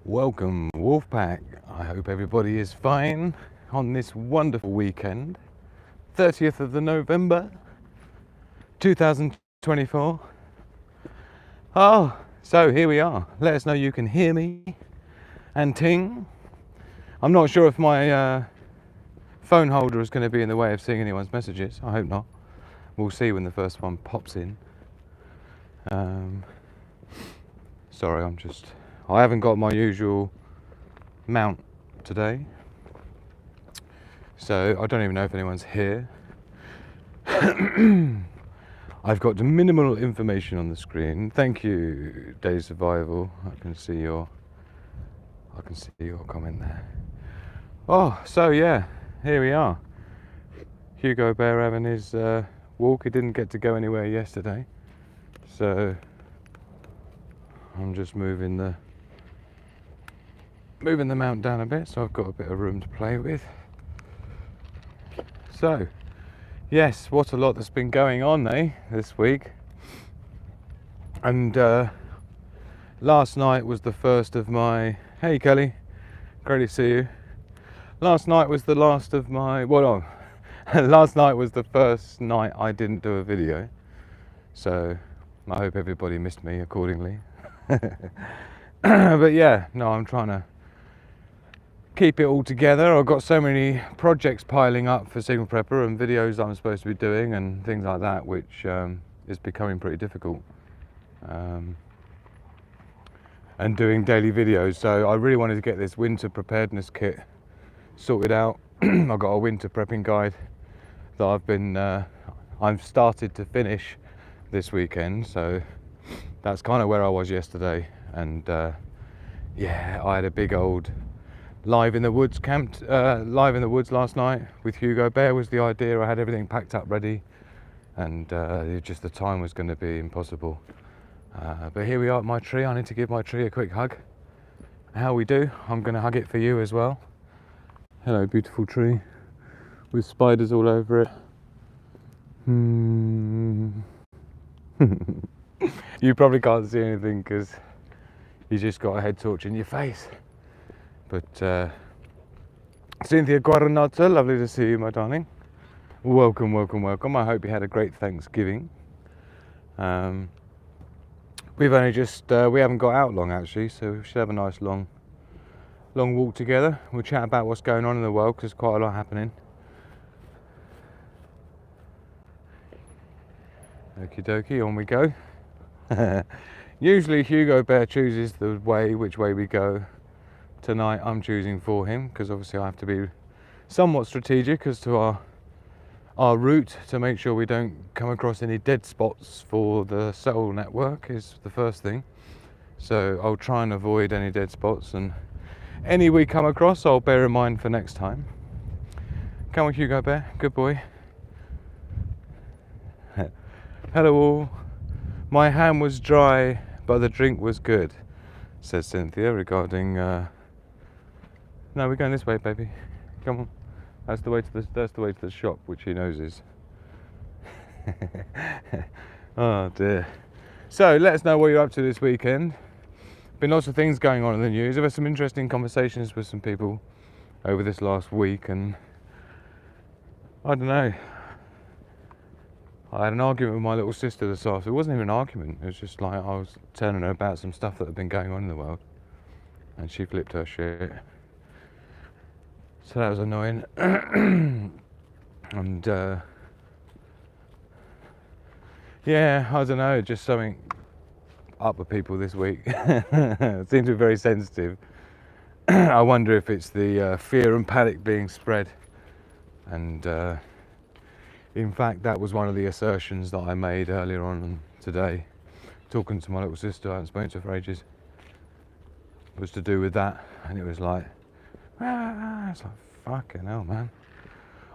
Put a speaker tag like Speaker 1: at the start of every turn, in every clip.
Speaker 1: Welcome, Wolfpack. I hope everybody is fine on this wonderful weekend, 30th of the November, 2024. Oh, so here we are. Let us know you can hear me and ting. I'm not sure if my phone holder is going to be in the way of seeing anyone's messages. I hope not. We'll see when the first one pops in. Sorry, I haven't got my usual mount today, so I don't even know if anyone's here. I've got minimal information on the screen. Thank you, Day Survival. I can see your comment there. Oh, so yeah, here we are. Hugo Bear having his walk. He didn't get to go anywhere yesterday, so I'm just moving the mount down a bit, so I've got a bit of room to play with. So, yes, what a lot that's been going on, this week. And last night was the first of my... Hey, Kelly. Great to see you. Last night was the last of my... last night was the first night I didn't do a video. So, I hope everybody missed me accordingly. But yeah, no, I'm trying to keep it all together. I've got so many projects piling up for Signal Prepper and videos I'm supposed to be doing and things like that, which is becoming pretty difficult. And doing daily videos, so I really wanted to get this winter preparedness kit sorted out. I've got a winter prepping guide that I've started to finish this weekend, so that's kind of where I was yesterday. And yeah, I had a big old live in the woods last night with Hugo Bear was the idea. I had everything packed up ready, and just the time was going to be impossible. But here we are at my tree. I need to give my tree a quick hug. How we do? I'm going to hug it for you as well. Hello, beautiful tree with spiders all over it. You probably can't see anything because you just got a head torch in your face. But Cynthia Guaranazza, lovely to see you, my darling. Welcome, welcome, welcome. I hope you had a great Thanksgiving. We've only we haven't got out long actually, so we should have a nice long walk together. We'll chat about what's going on in the world because there's quite a lot happening. Okie dokie, on we go. Usually Hugo Bear chooses which way we go. Tonight I'm choosing for him because obviously I have to be somewhat strategic as to our route to make sure we don't come across any dead spots for the cell network is the first thing. So I'll try and avoid any dead spots, and any we come across I'll bear in mind for next time. Come on, Hugo Bear, good boy. Hello all. My hand was dry but the drink was good, says Cynthia regarding no, we're going this way, baby. Come on. That's the way to the shop, which he knows is. Oh dear. So let us know what you're up to this weekend. Been lots of things going on in the news. There were some interesting conversations with some people over this last week, and I don't know. I had an argument with my little sister this afternoon. It wasn't even an argument. It was just like I was telling her about some stuff that had been going on in the world, and she flipped her shit. So that was annoying. And yeah, I don't know, just something up with people this week. It seems to be very sensitive. I wonder if it's the fear and panic being spread. And in fact, that was one of the assertions that I made earlier on today, talking to my little sister. I hadn't spoken to her for ages. It was to do with that, and it was like, it's like, fucking hell, man.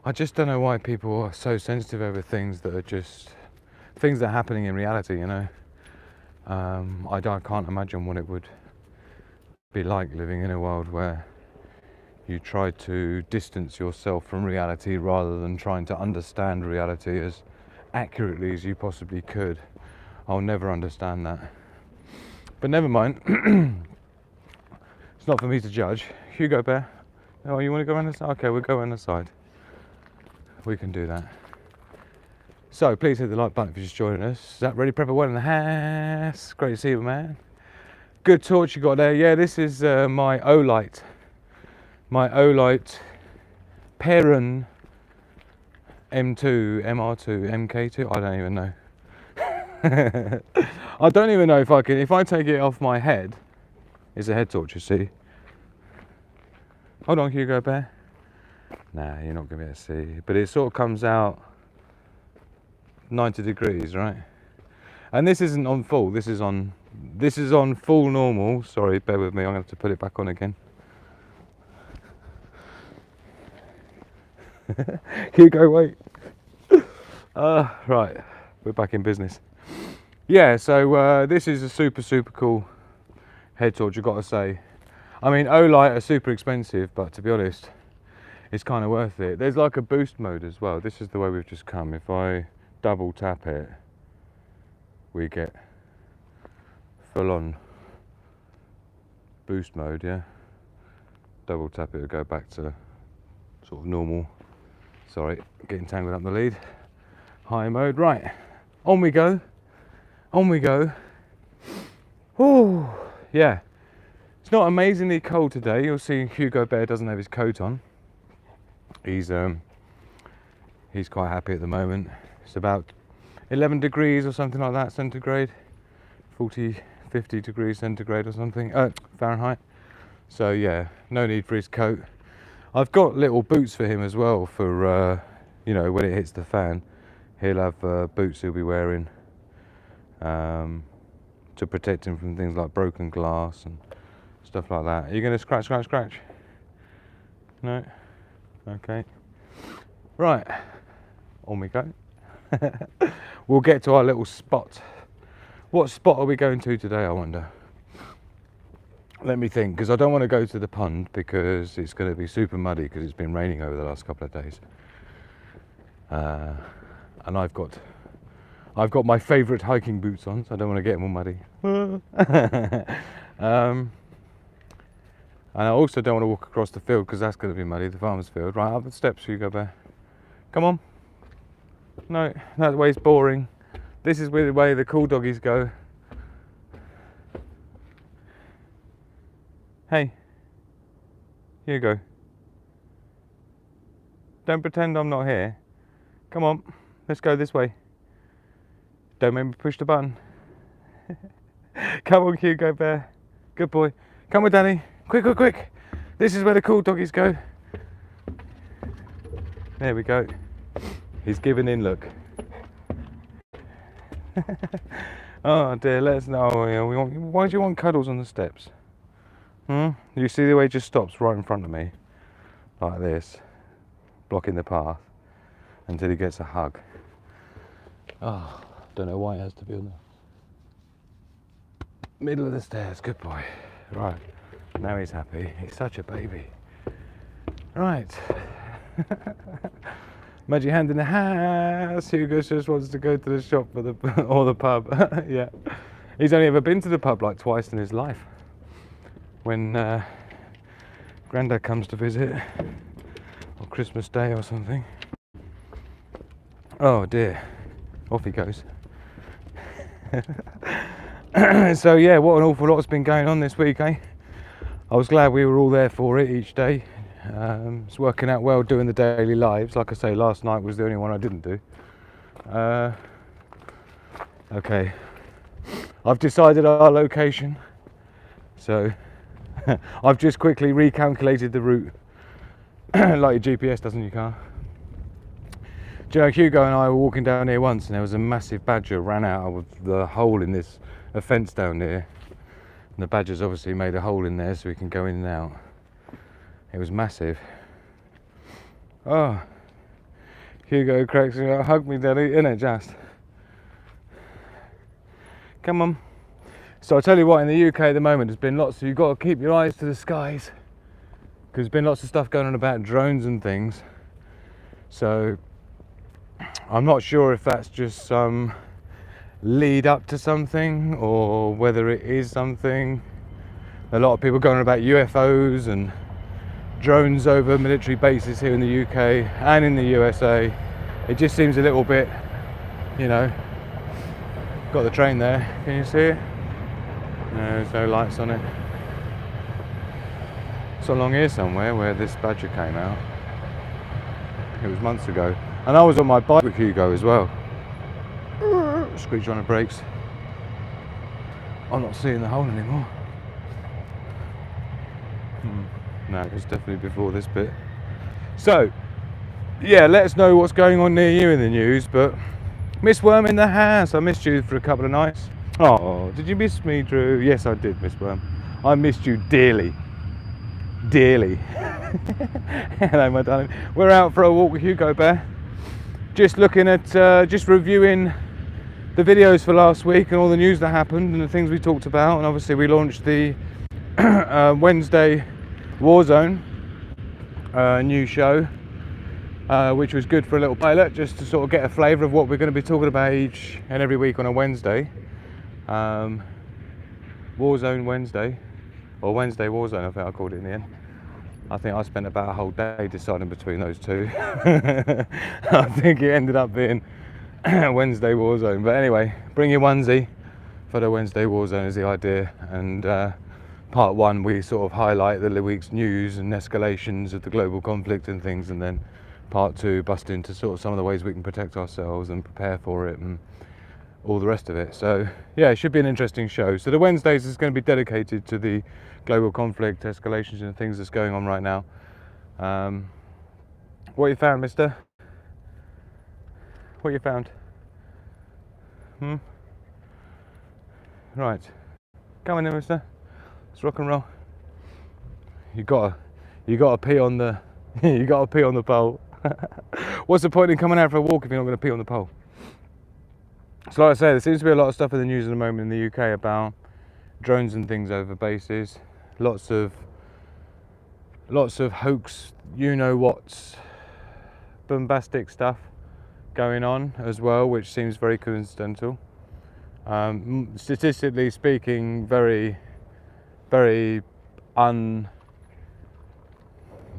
Speaker 1: I just don't know why people are so sensitive over things that are just things that are happening in reality, you know. I can't imagine what it would be like living in a world where you try to distance yourself from reality rather than trying to understand reality as accurately as you possibly could. I'll never understand that. But never mind. It's not for me to judge. Hugo Bear. Oh, you want to go around the side? Okay, we'll go around the side. We can do that. So please hit the like button if you're just joining us. Is that ready? Prepper 1 in the house. Great to see you, man. Good torch you got there. Yeah, this is my Olight. My Olight Perun M2, MR2, MK2. I don't even know. I don't even know if I can. If I take it off my head, it's a head torch, you see. Hold on, Hugo Bear. Nah, you're not gonna be able to see. But it sort of comes out 90 degrees, right? And this isn't on full. This is on full normal. Sorry, bear with me. I'm gonna have to put it back on again. Hugo, wait. Right, we're back in business. Yeah, so this is a super cool head torch, I've got to say. I mean, Olight are super expensive, but to be honest, it's kind of worth it. There's like a boost mode as well. This is the way we've just come. If I double tap it, we get full on boost mode, yeah. Double tap it will go back to sort of normal. Sorry, getting tangled up in the lead. High mode, right. On we go. On we go. Oh, yeah. It's not amazingly cold today. You'll see Hugo Bear doesn't have his coat on. He's quite happy at the moment. It's about 11 degrees or something like that centigrade. 40, 50 degrees centigrade or something. Fahrenheit. So yeah, no need for his coat. I've got little boots for him as well for, you know, when it hits the fan. He'll have boots he'll be wearing to protect him from things like broken glass and stuff like that. Are you going to scratch? No? Okay. Right. On we go. We'll get to our little spot. What spot are we going to today, I wonder? Let me think, because I don't want to go to the pond because it's going to be super muddy because it's been raining over the last couple of days. And I've got my favourite hiking boots on, so I don't want to get them all muddy. And I also don't want to walk across the field because that's going to be muddy, the farmer's field. Right, up the steps you go, Bear. Come on. No, that way's boring. This is where the way the cool doggies go. Hey, here you go. Don't pretend I'm not here. Come on, let's go this way. Don't make me push the button. Come on, Hugo Bear. Good boy. Come with Danny. Quick. This is where the cool doggies go. There we go. He's giving in, look. Oh dear, let us know. Why do you want cuddles on the steps? You see the way he just stops right in front of me, like this, blocking the path until he gets a hug. Oh, don't know why it has to be on the middle of the stairs. Good boy. Right, now he's happy. He's such a baby. Right. Magic hand in the house. Hugo just wants to go to the shop for the or the pub. Yeah, he's only ever been to the pub like twice in his life. When Grandad comes to visit, or Christmas Day or something. Oh dear, off he goes. So yeah, what an awful lot's been going on this week, eh? I was glad we were all there for it each day. It's working out well doing the daily lives. Like I say, last night was the only one I didn't do. Okay, I've decided our location, so I've just quickly recalculated the route like your GPS does in your car. Do you know, Hugo and I were walking down here once and there was a massive badger ran out of the hole in this fence down here, and the badger's obviously made a hole in there so we can go in and out. It was massive. Oh, Hugo cracks me up. Hug me, Daddy, innit, just? Come on. So I'll tell you what, in the UK at the moment there's been lots, you've got to keep your eyes to the skies because there's been lots of stuff going on about drones and things. So I'm not sure if that's just some lead up to something or whether it is something, A lot of people going on about UFOs and drones over military bases here in the UK and in the USA. It just seems a little bit, you know, got the train there, can you see it? No, there's no lights on it. It's along here somewhere where this badger came out. It was months ago. And I was on my bike with Hugo as well. Screech on the brakes. I'm not seeing the hole anymore. No, it was definitely before this bit. So, yeah, let us know what's going on near you in the news. But Miss Worm in the house. I missed you for a couple of nights. Oh, did you miss me, Drew? Yes, I did, Miss Worm. I missed you dearly. Dearly. Hello, my darling. We're out for a walk with Hugo Bear. Just looking at, just reviewing the videos for last week and all the news that happened and the things we talked about. And obviously we launched the Wednesday Warzone new show, which was good for a little pilot, just to sort of get a flavour of what we're going to be talking about each and every week on a Wednesday. Warzone Wednesday, or Wednesday Warzone, I think I called it in the end. I think I spent about a whole day deciding between those two. I think it ended up being Wednesday Warzone. But anyway, bring your onesie for the Wednesday Warzone is the idea. And part one, we sort of highlight the week's news and escalations of the global conflict and things. And then part two, bust into sort of some of the ways we can protect ourselves and prepare for it and all the rest of it. So yeah, it should be an interesting show. So the Wednesdays is going to be dedicated to the global conflict, escalations and things that's going on right now. What you found, mister? What you found? Right, come on in, mister. Let's rock and roll. You gotta pee on the you gotta pee on the pole. What's the point in coming out for a walk if you're not going to pee on the pole? So like I say, there seems to be a lot of stuff in the news at the moment in the UK about drones and things over bases. Lots of hoax, you know what's bombastic stuff going on as well, which seems very coincidental. Statistically speaking, very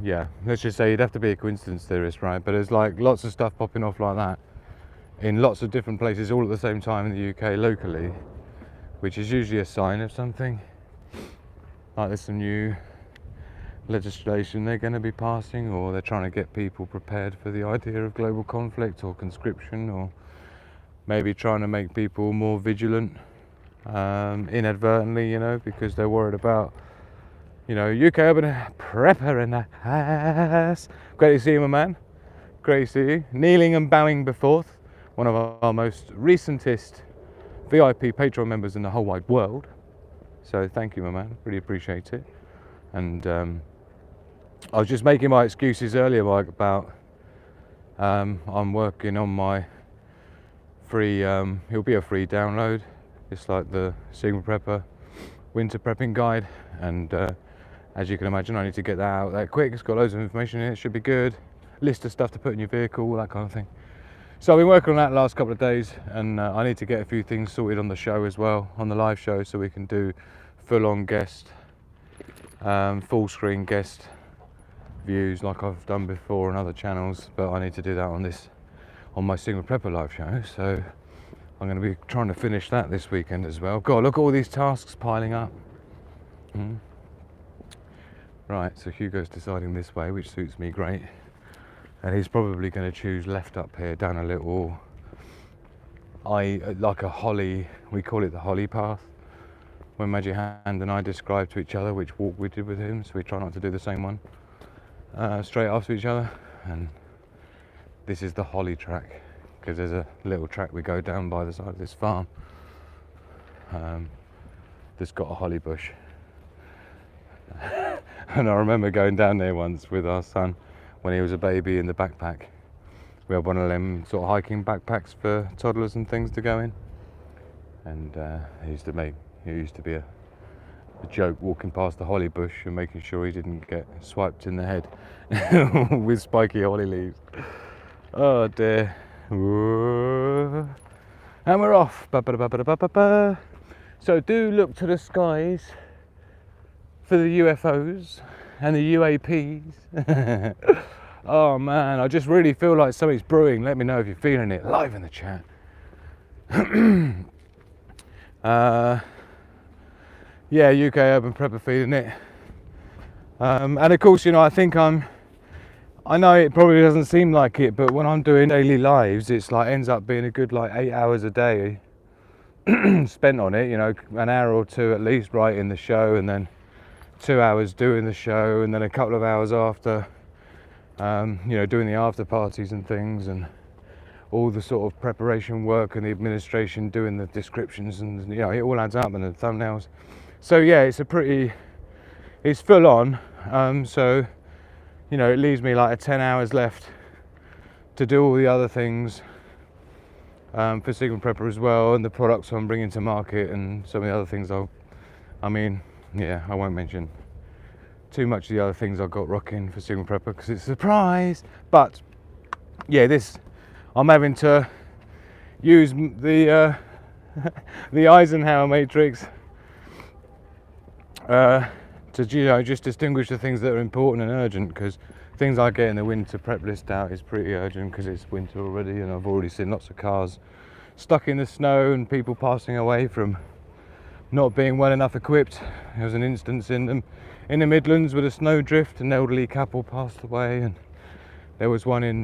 Speaker 1: yeah, let's just say you'd have to be a coincidence theorist, right? But there's like lots of stuff popping off like that in lots of different places all at the same time in the UK locally, which is usually a sign of something. Like there's some new legislation they're going to be passing, or they're trying to get people prepared for the idea of global conflict or conscription, or maybe trying to make people more vigilant inadvertently, you know, because they're worried about, you know, UK urban prepper in the house. Great to see you, my man. Great to see you. Kneeling and bowing before one of our most recentest VIP Patreon members in the whole wide world. So thank you, my man. Really appreciate it. And I was just making my excuses earlier, Mike, about I'm working on my free, it'll be a free download. It's like the Sigma Prepper winter prepping guide. And as you can imagine, I need to get that out that quick. It's got loads of information in it. It should be good. List of stuff to put in your vehicle, all that kind of thing. So I've been working on that the last couple of days, and I need to get a few things sorted on the show as well, on the live show, so we can do full-on guest, full screen guest views like I've done before on other channels. But I need to do that on my Sigma Prepper live show. So I'm going to be trying to finish that this weekend as well. God, look at all these tasks piling up. Right, so Hugo's deciding this way, which suits me great. And he's probably going to choose left up here, down a little, like a holly, we call it the holly path, when Magic Hand and I describe to each other which walk we did with him, so we try not to do the same one straight after each other. And this is the holly track, because there's a little track we go down by the side of this farm that's got a holly bush. And I remember going down there once with our son when he was a baby in the backpack. We had one of them sort of hiking backpacks for toddlers and things to go in. And he used to be a joke walking past the holly bush and making sure he didn't get swiped in the head with spiky holly leaves. Oh dear. Whoa. And we're off. Ba-ba-da-ba-ba-da-ba-ba. So do look to the skies for the UFOs and the UAPs. Oh man, I just really feel like something's brewing. Let me know if you're feeling it live in the chat. Yeah, UK urban prepper feeling it. And of course, you know, I know it probably doesn't seem like it, but when I'm doing daily lives, it's like ends up being a good like 8 hours a day spent on it, you know, an hour or two at least writing the show, and then 2 hours doing the show, and then a couple of hours after, you know, doing the after parties and things, and all the sort of preparation work and the administration doing the descriptions, and you know, it all adds up, and the thumbnails. So yeah, it's full on. So you know, it leaves me like 10 hours left to do all the other things for Sigma Prepper as well, and the products I'm bringing to market, and some of the other things I mean, yeah, I won't mention too much of the other things I've got rocking for Sigma Prepper because it's a surprise. But yeah, I'm having to use the the Eisenhower matrix to, you know, just distinguish the things that are important and urgent, because things I get in the winter prep list out is pretty urgent because it's winter already, and I've already seen lots of cars stuck in the snow and people passing away from not being well enough equipped. There was an instance in the Midlands with a snow drift, an elderly couple passed away, and there was one in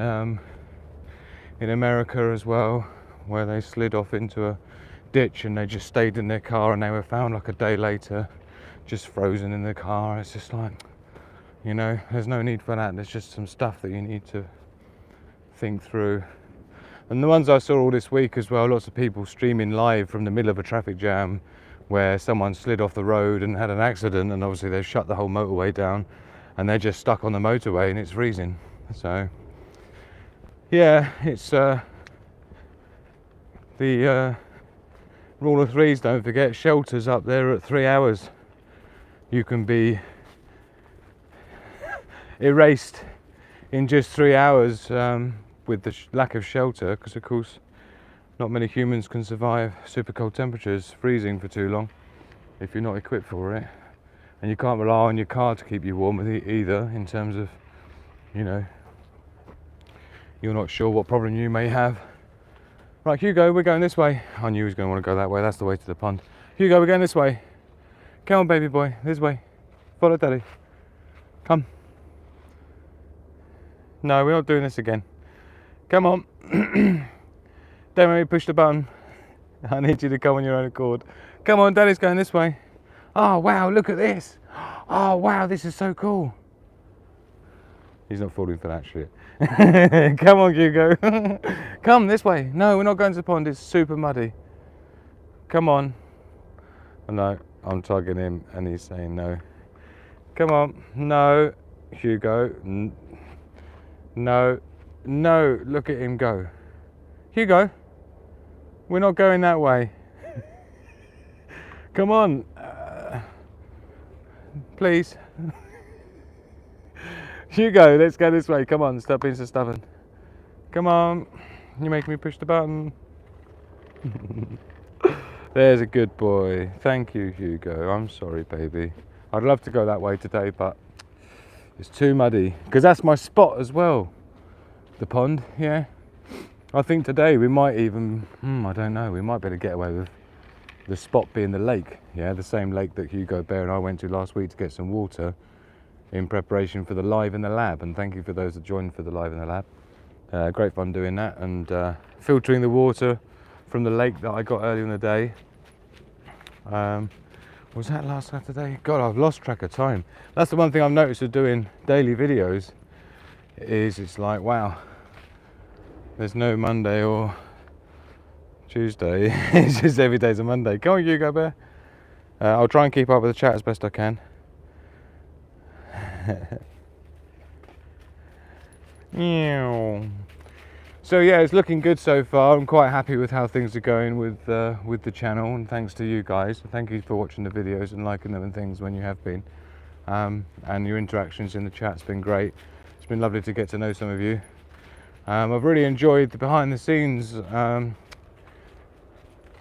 Speaker 1: America as well where they slid off into a ditch and they just stayed in their car, and they were found like a day later just frozen in the car. It's just like, you know, there's no need for that. There's just some stuff that you need to think through. And the ones I saw all this week as well, lots of people streaming live from the middle of a traffic jam where someone slid off the road and had an accident, and obviously they've shut the whole motorway down and they're just stuck on the motorway and it's freezing. So yeah, it's the rule of threes, don't forget. Shelters up there at 3 hours. You can be erased in just 3 hours with the lack of shelter, because of course not many humans can survive super cold temperatures, freezing for too long, if you're not equipped for it. And you can't rely on your car to keep you warm either, in terms of, you know, you're not sure what problem you may have. Right, Hugo, we're going this way. I knew he was going to want to go that way. That's the way to the pond. Hugo, we're going this way. Come on, baby boy, this way. Follow daddy. Come. No, we're not doing this again. Come on. Don't make me push the button. I need you to come on your own accord. Come on, daddy's going this way. Oh wow, look at this. Oh wow, this is so cool. He's not falling for that shit. Come on, Hugo. Come this way. No, we're not going to the pond. It's super muddy. Come on. Oh, no, I'm tugging him and he's saying no. Come on. No, Hugo. No. No. Look at him go. Hugo, we're not going that way. Come on. Please. Hugo, let's go this way. Come on, stop being so stubborn. Come on. You make me push the button. There's a good boy. Thank you, Hugo. I'm sorry, baby. I'd love to go that way today, but it's too muddy. Because that's my spot as well. The pond, yeah. I think today we might even, I don't know, we might better get away with the spot being the lake. Yeah, the same lake that Hugo, Bear and I went to last week to get some water in preparation for the live in the lab. And thank you for those that joined for the live in the lab. Great fun doing that, and filtering the water from the lake that I got earlier in the day. Was that last Saturday? God, I've lost track of time. That's the one thing I've noticed of doing daily videos, is it's like, wow, there's no Monday or Tuesday. It's just every day's a Monday. Come on, Hugo Bear. I'll try and keep up with the chat as best I can. So yeah, it's looking good so far. I'm quite happy with how things are going with the channel, and thanks to you guys. Thank you for watching the videos and liking them and things when you have been, and your interactions in the chat's been great. It's been lovely to get to know some of you. I've really enjoyed the behind the scenes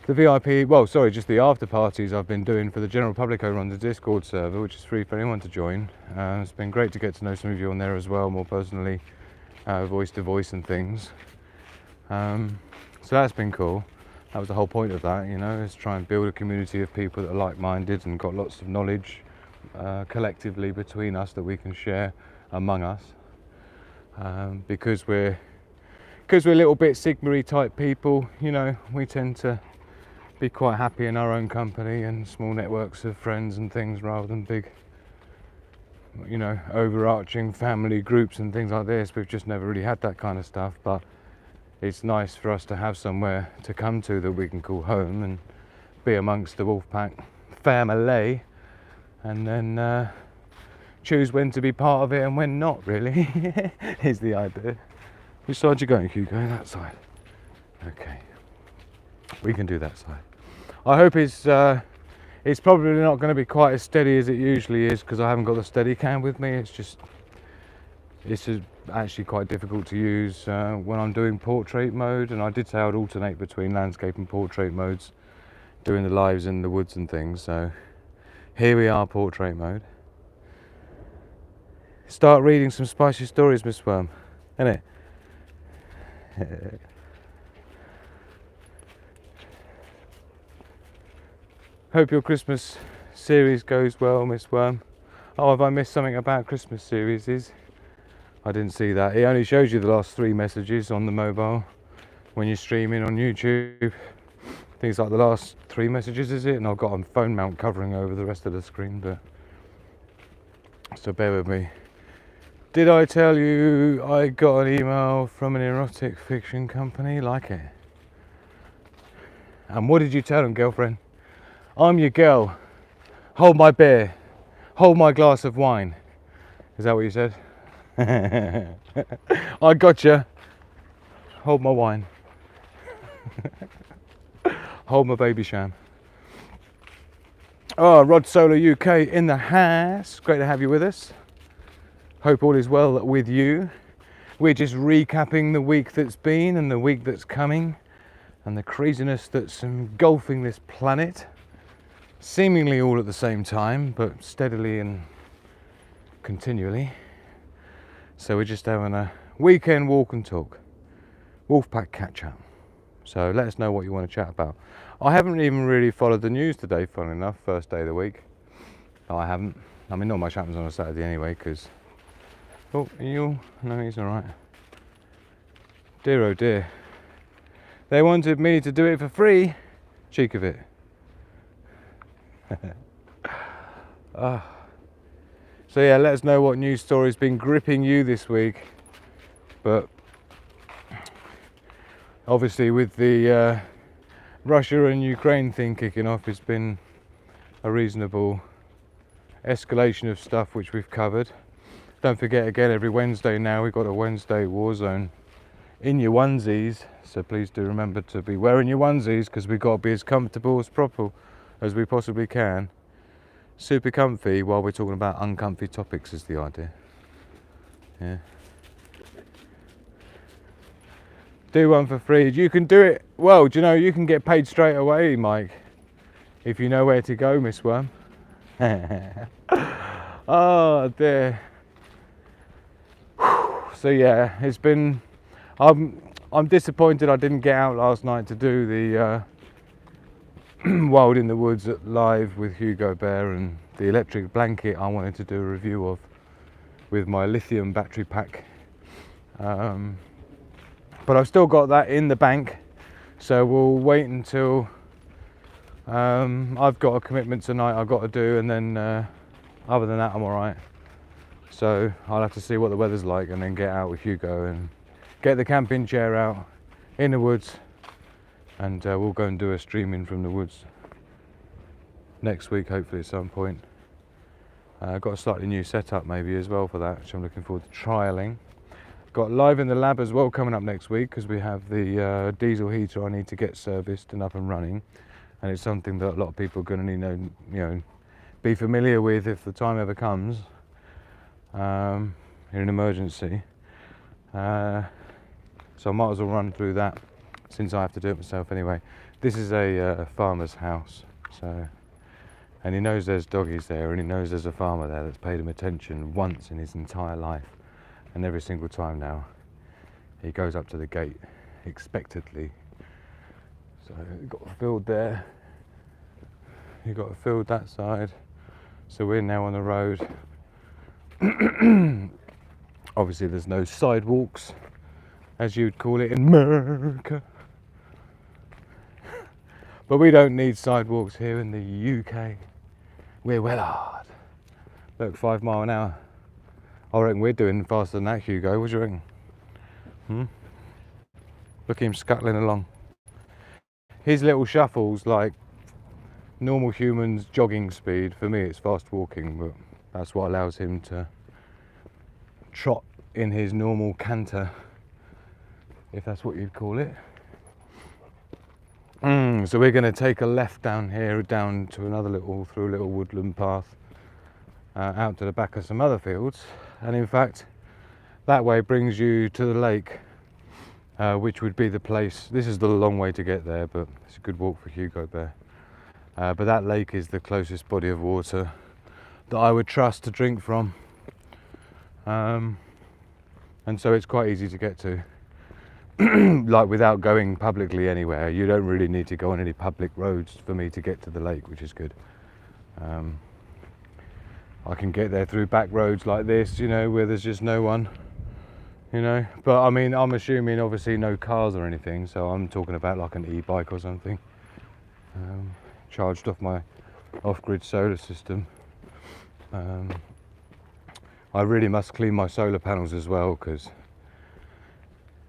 Speaker 1: the VIP, well, sorry, just the after parties I've been doing for the general public over on the Discord server, which is free for anyone to join. It's been great to get to know some of you on there as well, more personally, voice to voice and things. So that's been cool. That was the whole point of that, you know, is try and build a community of people that are like-minded and got lots of knowledge collectively between us that we can share among us. Because we're a little bit Sigma-y type people, you know, we tend to be quite happy in our own company and small networks of friends and things rather than big, you know, overarching family groups and things like this. We've just never really had that kind of stuff, but it's nice for us to have somewhere to come to that we can call home and be amongst the Wolfpack family, and then choose when to be part of it and when not, really, is the idea. Which side you going, Hugo? That side. Okay. We can do that side. I hope it's probably not going to be quite as steady as it usually is because I haven't got the steady cam with me. It's actually quite difficult to use when I'm doing portrait mode, and I did say I'd alternate between landscape and portrait modes doing the lives in the woods and things. So here we are, portrait mode. Start reading some spicy stories, Miss Worm, innit? Hope your Christmas series goes well, Miss Worm. Oh, have I missed something about Christmas series? I didn't see that. It only shows you the last 3 messages on the mobile when you're streaming on YouTube. Things like the last 3 messages, is it? And I've got a phone mount covering over the rest of the screen, but so bear with me. Did I tell you I got an email from an erotic fiction company? Like it. And what did you tell them, girlfriend? I'm your girl. Hold my beer. Hold my glass of wine. Is that what you said? I gotcha. Hold my wine. Hold my baby sham. Oh, Rod Solar UK in the house. Great to have you with us. Hope all is well with you. We're just recapping the week that's been and the week that's coming and the craziness that's engulfing this planet. Seemingly all at the same time, but steadily and continually. So we're just having a weekend walk and talk. Wolfpack catch up. So let us know what you want to chat about. I haven't even really followed the news today, funnily enough, first day of the week. No, I haven't. I mean, not much happens on a Saturday anyway, because... Oh, are you? No, he's alright. Dear oh dear. They wanted me to do it for free. Cheek of it. So yeah, let us know what news story's been gripping you this week. But obviously with the Russia and Ukraine thing kicking off, it's been a reasonable escalation of stuff which we've covered. Don't forget, again, every Wednesday now we've got a Wednesday war zone in your onesies, so please do remember to be wearing your onesies because we've got to be as comfortable as proper as we possibly can. Super comfy while we're talking about uncomfy topics is the idea. Yeah. Do one for free. You can do it. Well, do you know you can get paid straight away, Mike, if you know where to go, Miss Worm. Oh dear. So yeah, it's been. I'm disappointed I didn't get out last night to do the Wild in the Woods live with Hugo Bear and the electric blanket I wanted to do a review of with my lithium battery pack. But I've still got that in the bank, so we'll wait until I've got a commitment tonight I've got to do, and then other than that I'm alright. So I'll have to see what the weather's like and then get out with Hugo and get the camping chair out in the woods, and we'll go and do a streaming from the woods next week, hopefully at some point. I've got a slightly new setup maybe as well for that, which I'm looking forward to trialling. Got live in the lab as well coming up next week because we have the diesel heater I need to get serviced and up and running, and it's something that a lot of people are going to need to be familiar with if the time ever comes in an emergency. So I might as well run through that since I have to do it myself anyway. This is a farmer's house, so, and he knows there's doggies there, and he knows there's a farmer there that's paid him attention once in his entire life, and every single time now he goes up to the gate expectantly. So you've got a field there, you've got a field that side, so we're now on the road. Obviously there's no sidewalks, as you'd call it in America, but we don't need sidewalks here in the UK. We're well hard. Look, 5 miles an hour. I reckon we're doing faster than that, Hugo. What do you reckon? Look at him scuttling along. His little shuffles like normal humans' jogging speed. For me it's fast walking, but that's what allows him to trot in his normal canter, if that's what you'd call it. So we're going to take a left down here, down to another through a little woodland path, out to the back of some other fields, and in fact that way brings you to the lake, which would be the place. This is the long way to get there, but it's a good walk for Hugo Bear. But that lake is the closest body of water that I would trust to drink from, and so it's quite easy to get to. Like without going publicly anywhere. You don't really need to go on any public roads for me to get to the lake, which is good. I can get there through back roads like this, you know, where there's just no one, you know. But I mean, I'm assuming obviously no cars or anything, so I'm talking about like an e-bike or something, charged off my off-grid solar system. I really must clean my solar panels as well, because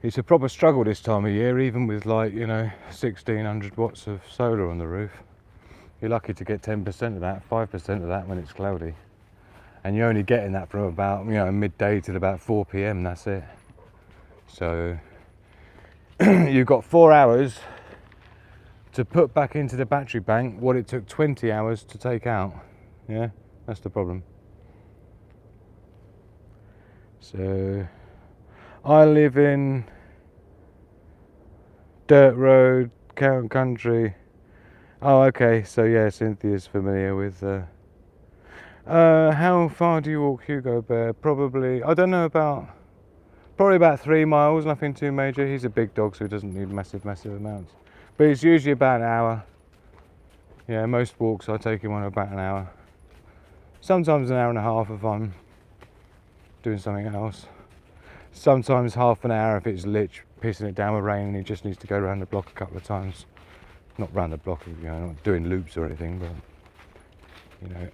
Speaker 1: it's a proper struggle this time of year, even with like, you know, 1600 watts of solar on the roof. You're lucky to get 10% of that, 5% of that when it's cloudy. And you're only getting that from about, you know, midday till about 4 PM, that's it. So you've got 4 hours to put back into the battery bank what it took 20 hours to take out. Yeah, that's the problem. So I live in dirt road, country. Oh, okay. So yeah, Cynthia's familiar with. How far do you walk, Hugo Bear? Probably, I don't know, probably about 3 miles. Nothing too major. He's a big dog, so he doesn't need massive amounts. But it's usually about an hour. Yeah, most walks I take him on about an hour. Sometimes an hour and a half if I'm doing something else. Sometimes half an hour if it's lich pissing it down with rain and he just needs to go around the block a couple of times. Not round the block, you know, not doing loops or anything, but you know,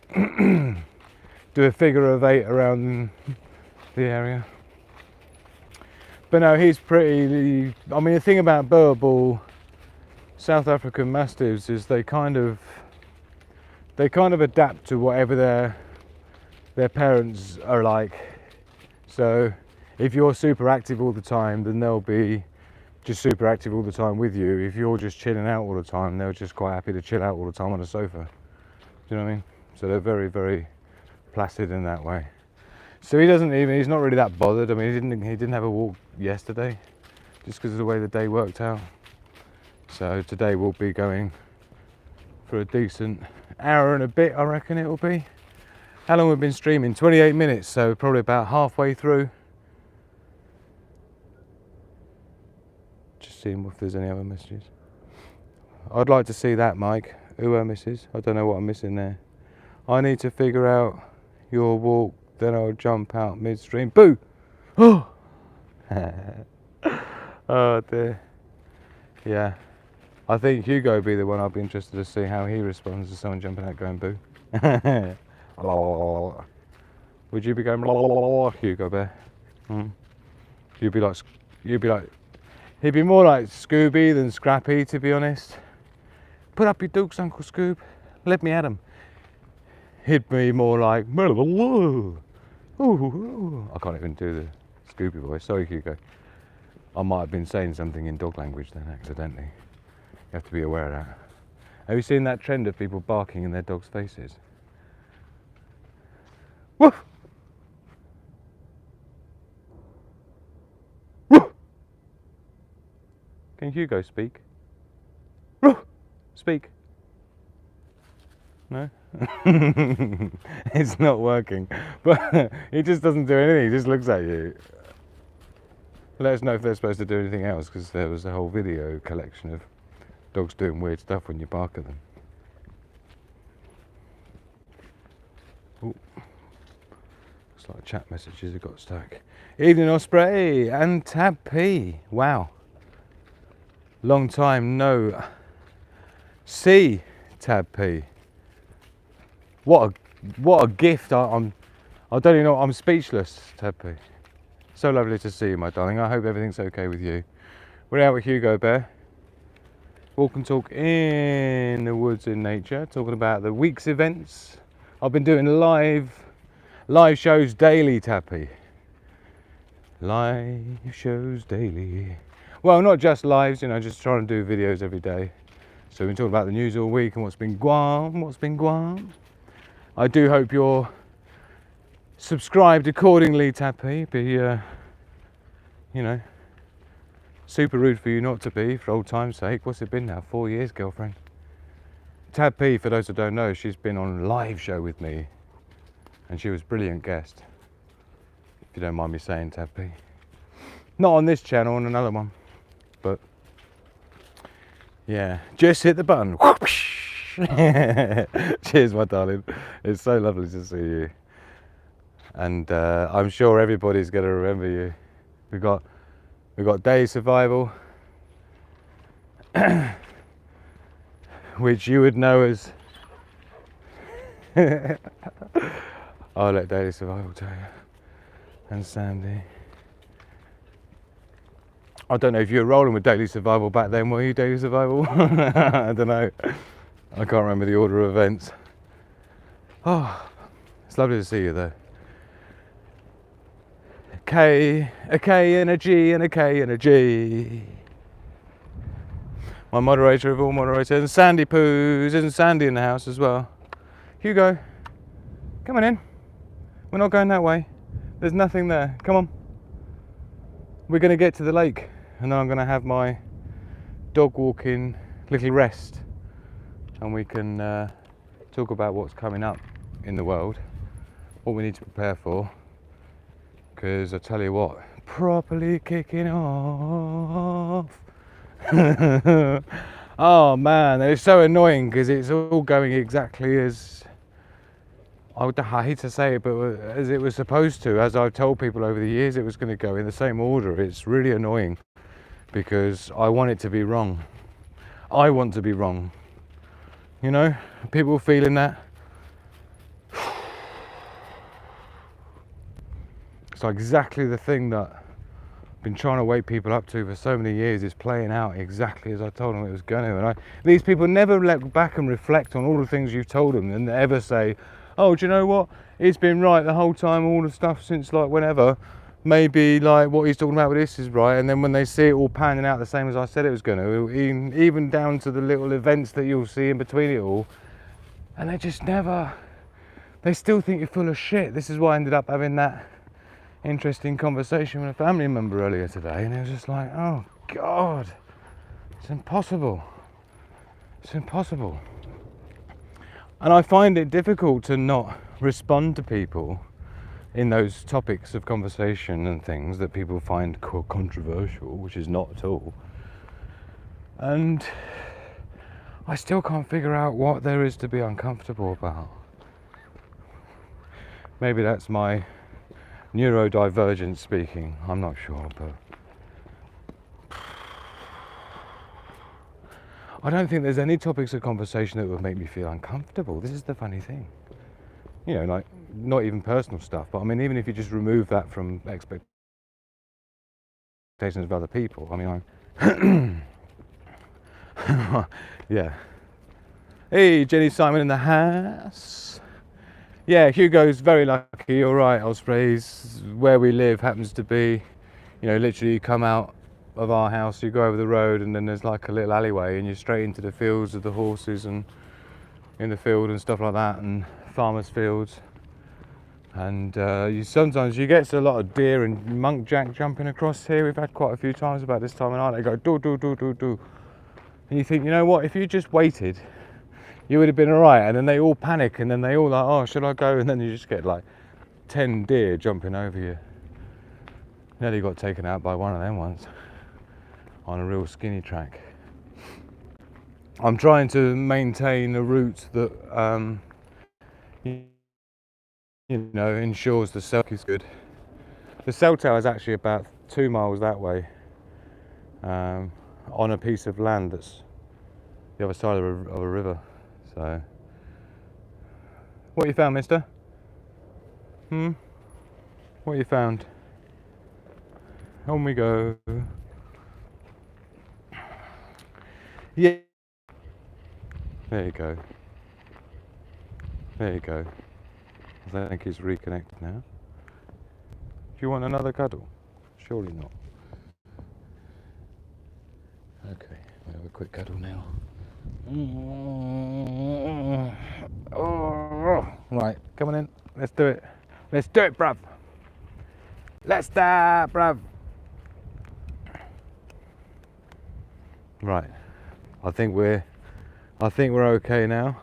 Speaker 1: do a figure of 8 around the area. But no, he's pretty. I mean, the thing about Boerboel South African Mastiffs is they kind of adapt to whatever their parents are like. So if you're super active all the time, then they'll be just super active all the time with you. If you're just chilling out all the time, they're just quite happy to chill out all the time on a sofa. Do you know what I mean? So they're very, very placid in that way. So he's not really that bothered. I mean, he didn't have a walk yesterday, just because of the way the day worked out. So today we'll be going for a decent hour and a bit, I reckon it'll be. How long we've been streaming? 28 minutes, so probably about halfway through. Just seeing if there's any other messages. I'd like to see that, Mike. Who are misses? I don't know what I'm missing there. I need to figure out your walk, then I'll jump out midstream. Boo! Oh! Oh dear. Yeah. I think Hugo would be the one I'd be interested to see how he responds to someone jumping out going boo. Would you be going Hugo Bear? You'd be like, he'd be more like Scooby than Scrappy, to be honest. Put up your dukes, Uncle Scoob. Let me at him. He'd be more like, I can't even do the Scooby voice. Sorry, Hugo. I might have been saying something in dog language then accidentally. You have to be aware of that. Have you seen that trend of people barking in their dogs' faces? Woof! Woof! Can Hugo speak? Speak. No? It's not working. But it just doesn't do anything, it just looks at you. Let us know if they're supposed to do anything else, because there was a whole video collection of dogs doing weird stuff when you bark at them. Ooh. Looks like chat messages have got stuck. Evening Osprey and Tab P. Wow. Long time no see, Tab P. What a gift. I don't even know, I'm speechless, Tab P. So lovely to see you, my darling. I hope everything's okay with you. We're out with Hugo Bear. Walk and talk in the woods in nature, talking about the week's events. I've been doing live shows daily, Tappy. Live shows daily. Well, not just lives, you know, just trying to do videos every day. So we've been talking about the news all week and what's been Guam. I do hope you're subscribed accordingly, Tappy. Be, you know, super rude for you not to be, for old time's sake. What's it been now? 4 years, girlfriend. Tab P, for those that don't know, she's been on a live show with me, and she was a brilliant guest. If you don't mind me saying, Tab P. Not on this channel, on another one, but yeah, just hit the button. Cheers, my darling. It's so lovely to see you, and I'm sure everybody's going to remember you. We got Daily Survival, which you would know as I'll let Daily Survival tell you, and Sandy. I don't know if you were rolling with Daily Survival back then, were you, Daily Survival? I don't know. I can't remember the order of events. Oh, it's lovely to see you though. A K and a G and a K and a G. My moderator of all moderators, and Sandy Poos. Isn't Sandy in the house as well? Hugo, come on in. We're not going that way. There's nothing there. Come on. We're going to get to the lake, and then I'm going to have my dog walking little rest, and we can talk about what's coming up in the world, what we need to prepare for. Because I tell you what, properly kicking off. Oh man, it's so annoying because it's all going exactly as I hate to say it, but as it was supposed to. As I've told people over the years, it was going to go in the same order. It's really annoying because I want it to be wrong. I want to be wrong. You know, people feeling that. It's like exactly the thing that I've been trying to wake people up to for so many years is playing out exactly as I told them it was going to. And these people never look back and reflect on all the things you've told them and ever say, oh, do you know what? It's been right the whole time, all the stuff since like whenever. Maybe like what he's talking about with this is right. And then when they see it all panning out the same as I said it was going to, even down to the little events that you'll see in between it all, and they just never, they still think you're full of shit. This is why I ended up having that interesting conversation with a family member earlier today, and it was just like, oh God, it's impossible. It's impossible. And I find it difficult to not respond to people in those topics of conversation and things that people find controversial, which is not at all. And I still can't figure out what there is to be uncomfortable about. Maybe that's my neurodivergent speaking, I'm not sure, but I don't think there's any topics of conversation that would make me feel uncomfortable. This is the funny thing. You know, like, not even personal stuff, but I mean, even if you just remove that from expectations of other people, I mean, yeah. Hey, Jenny Simon in the house. Yeah, Hugo's very lucky, you're right, Ospreys. Where we live happens to be, you know, literally you come out of our house, you go over the road, and then there's like a little alleyway, and you're straight into the fields of the horses and in the field and stuff like that, and farmers' fields. And sometimes you get a lot of deer and munkjack jumping across here. We've had quite a few times about this time of night. They go do do do do do. And you think, you know what, if you just waited, you would have been alright. And then they all panic, and then they all like, oh, should I go? And then you just get like 10 deer jumping over you. Nearly got taken out by one of them once on a real skinny track. I'm trying to maintain a route that you know, ensures the cell is good. The cell tower is actually about 2 miles that way, on a piece of land that's the other side of a river. So, what you found, mister? What you found? On we go. Yeah. There you go. There you go. I think he's reconnected now. Do you want another cuddle? Surely not. Okay, we'll have a quick cuddle now. Oh, right, come on in. Let's do it. Let's do it, bruv. Let's do it, bruv. Right. I think we're okay now.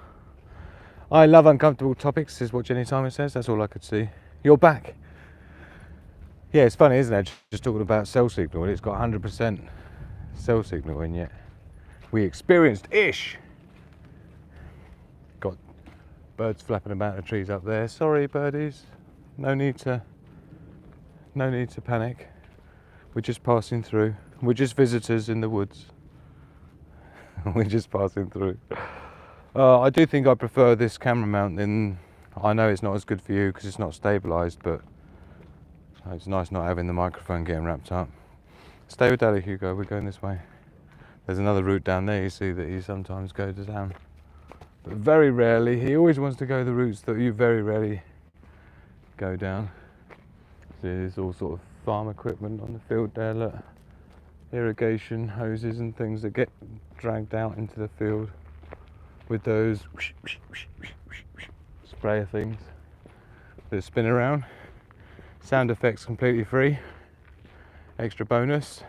Speaker 1: I love uncomfortable topics, is what Jenny Simon says. That's all I could see. You're back. Yeah, it's funny, isn't it? Just talking about cell signal. It's got 100% cell signal in yet. We experienced ish. Got birds flapping about the trees up there. Sorry, birdies. No need to panic. We're just passing through. We're just visitors in the woods. We're just passing through. I do think I prefer this camera mount. I know it's not as good for you because it's not stabilised, but it's nice not having the microphone getting wrapped up. Stay with Daddy, Hugo. We're going this way. There's another route down there. You see that he sometimes goes down, but very rarely. He always wants to go the routes that you very rarely go down. See, there's all sort of farm equipment on the field there. Look, irrigation hoses and things that get dragged out into the field with those sprayer things that spin around. Sound effects completely free. Extra bonus.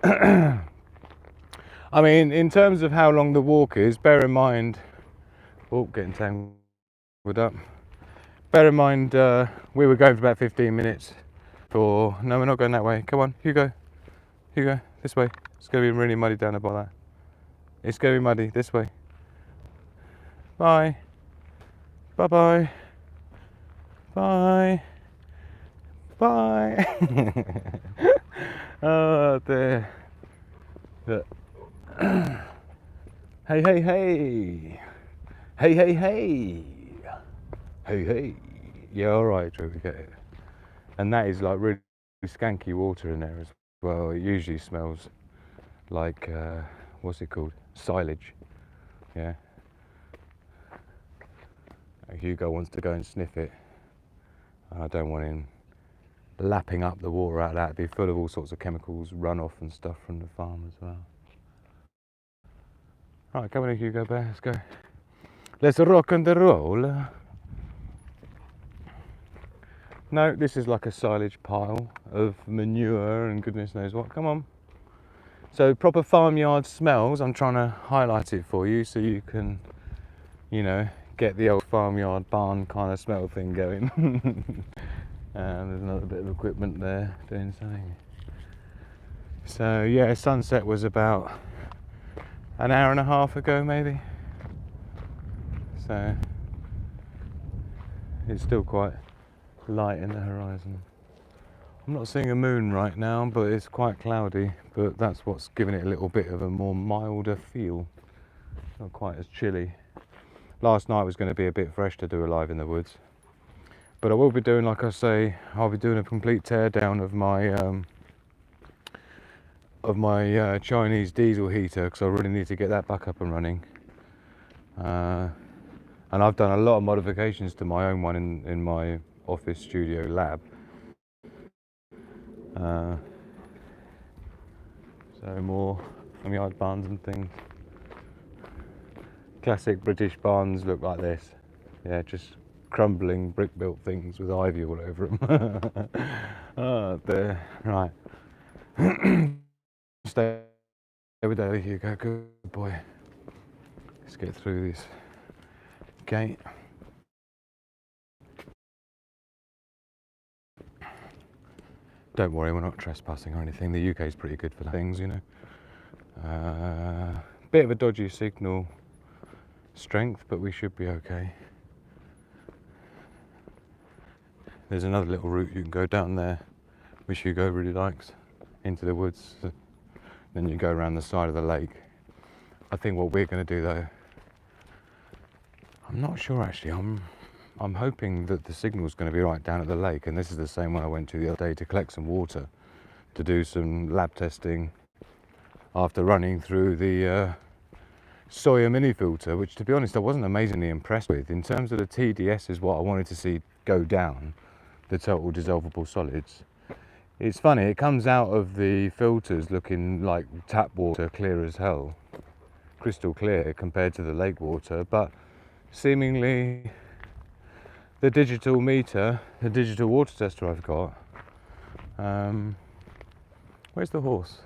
Speaker 1: I mean, in terms of how long the walk is, bear in mind, getting tangled up. Bear in mind, we were going for about 15 minutes no, we're not going that way. Come on, Hugo, this way. It's going to be really muddy down there by that. It's going to be muddy, this way. Bye. Bye-bye. Bye. Bye. Oh, there. Look. Hey, hey, hey. Hey, hey, hey. Hey, hey. Yeah, all right, Drew, we get it. And that is like really skanky water in there as well. It usually smells like, what's it called? Silage. Yeah. Hugo wants to go and sniff it. I don't want him lapping up the water out of that. It'd be full of all sorts of chemicals, runoff and stuff from the farm as well. Right, come on, Hugo Bear, let's go. Let's rock and roll. No, this is like a silage pile of manure and goodness knows what. Come on. So proper farmyard smells. I'm trying to highlight it for you so you can, you know, get the old farmyard barn kind of smell thing going. And there's another bit of equipment there doing something. So yeah, sunset was about an hour and a half ago maybe. So it's still quite light in the horizon. I'm not seeing a moon right now, but it's quite cloudy, but that's what's giving it a little bit of a more milder feel. Not quite as chilly. Last night was going to be a bit fresh to do a live in the woods, but I will be doing, like I say, I'll be doing a complete tear down of my Chinese diesel heater, because I really need to get that back up and running. And I've done a lot of modifications to my own one in my office studio lab. So more farmyard barns and things. Classic British barns look like this. Yeah, just crumbling brick built things with ivy all over them. Oh, there. Right. Stay There you go, good boy. Let's get through this gate. Don't worry, we're not trespassing or anything. The UK is pretty good for things, you know. Bit of a dodgy signal strength, but we should be okay. There's another little route you can go down there, which Hugo really likes, into the woods. Then you go around the side of the lake. I think what we're going to do though, I'm not sure actually. I'm hoping that the signal's going to be right down at the lake, and this is the same one I went to the other day to collect some water, to do some lab testing after running through the Sawyer mini filter, which to be honest I wasn't amazingly impressed with. In terms of the TDS is what I wanted to see go down, the total dissolvable solids. It's funny, it comes out of the filters looking like tap water, clear as hell, crystal clear compared to the lake water, but seemingly the digital meter, the digital water tester I've got, where's the horse?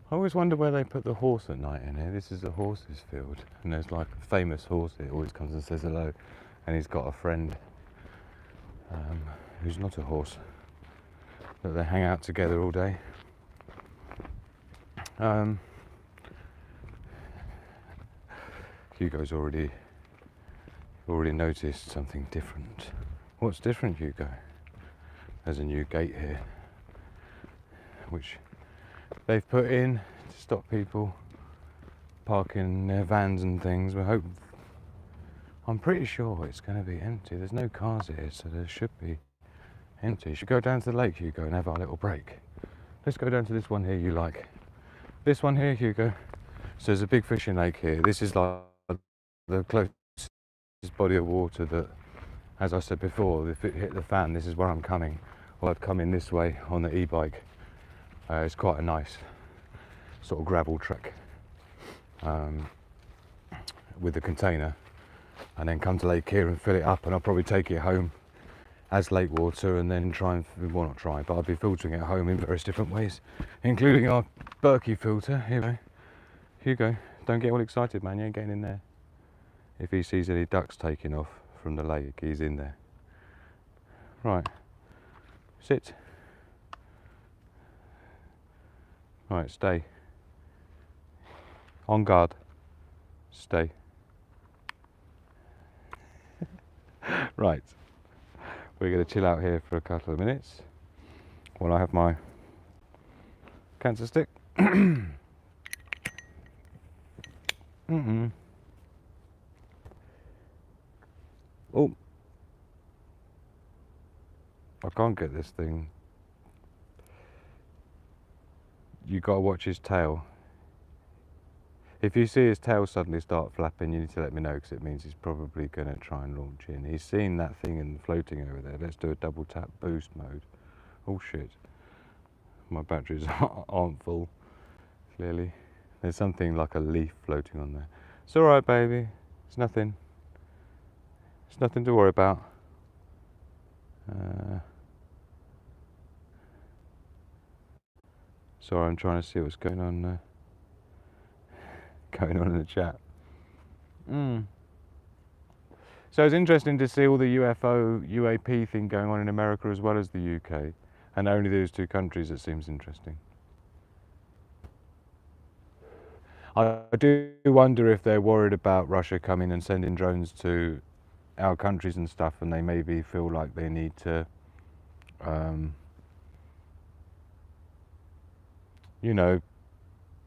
Speaker 1: I always wonder where they put the horse at night in here. This is a horse's field, and there's like a famous horse that always comes and says hello, and he's got a friend who's not a horse, that they hang out together all day. Hugo's already noticed something different. What's different, Hugo? There's a new gate here, which they've put in to stop people parking their vans and things. I'm pretty sure it's going to be empty. There's no cars here, so there should be empty. You should go down to the lake, Hugo, and have our little break. Let's go down to this one here you like. This one here, Hugo. So there's a big fishing lake here. This is like the closest body of water that, as I said before, if it hit the fan, this is where I'm coming. Well, I'd come in this way on the e-bike. It's quite a nice sort of gravel track with the container, and then come to Lake here and fill it up, and I'll probably take it home as lake water, and then try and, well, not try, but I'll be filtering it at home in various different ways, including our Berkey filter. Here we go. Hugo, don't get all excited, man, you ain't getting in there. If he sees any ducks taking off from the lake, he's in there. Right, sit. Right, stay. On guard. Stay. Right. We're going to chill out here for a couple of minutes while I have my cancer stick. Oh. I can't get this thing. You got to watch his tail. If you see his tail suddenly start flapping, you need to let me know, because it means he's probably going to try and launch in. He's seen that thing and floating over there. Let's do a double tap boost mode. Oh shit. My batteries aren't full, clearly. There's something like a leaf floating on there. It's alright, baby. It's nothing. It's nothing to worry about. Sorry, I'm trying to see what's going on in the chat. So it's interesting to see all the UAP thing going on in America as well as the UK, and only those two countries. It seems interesting. I do wonder if they're worried about Russia coming and sending drones to our countries and stuff, and they maybe feel like they need to you know,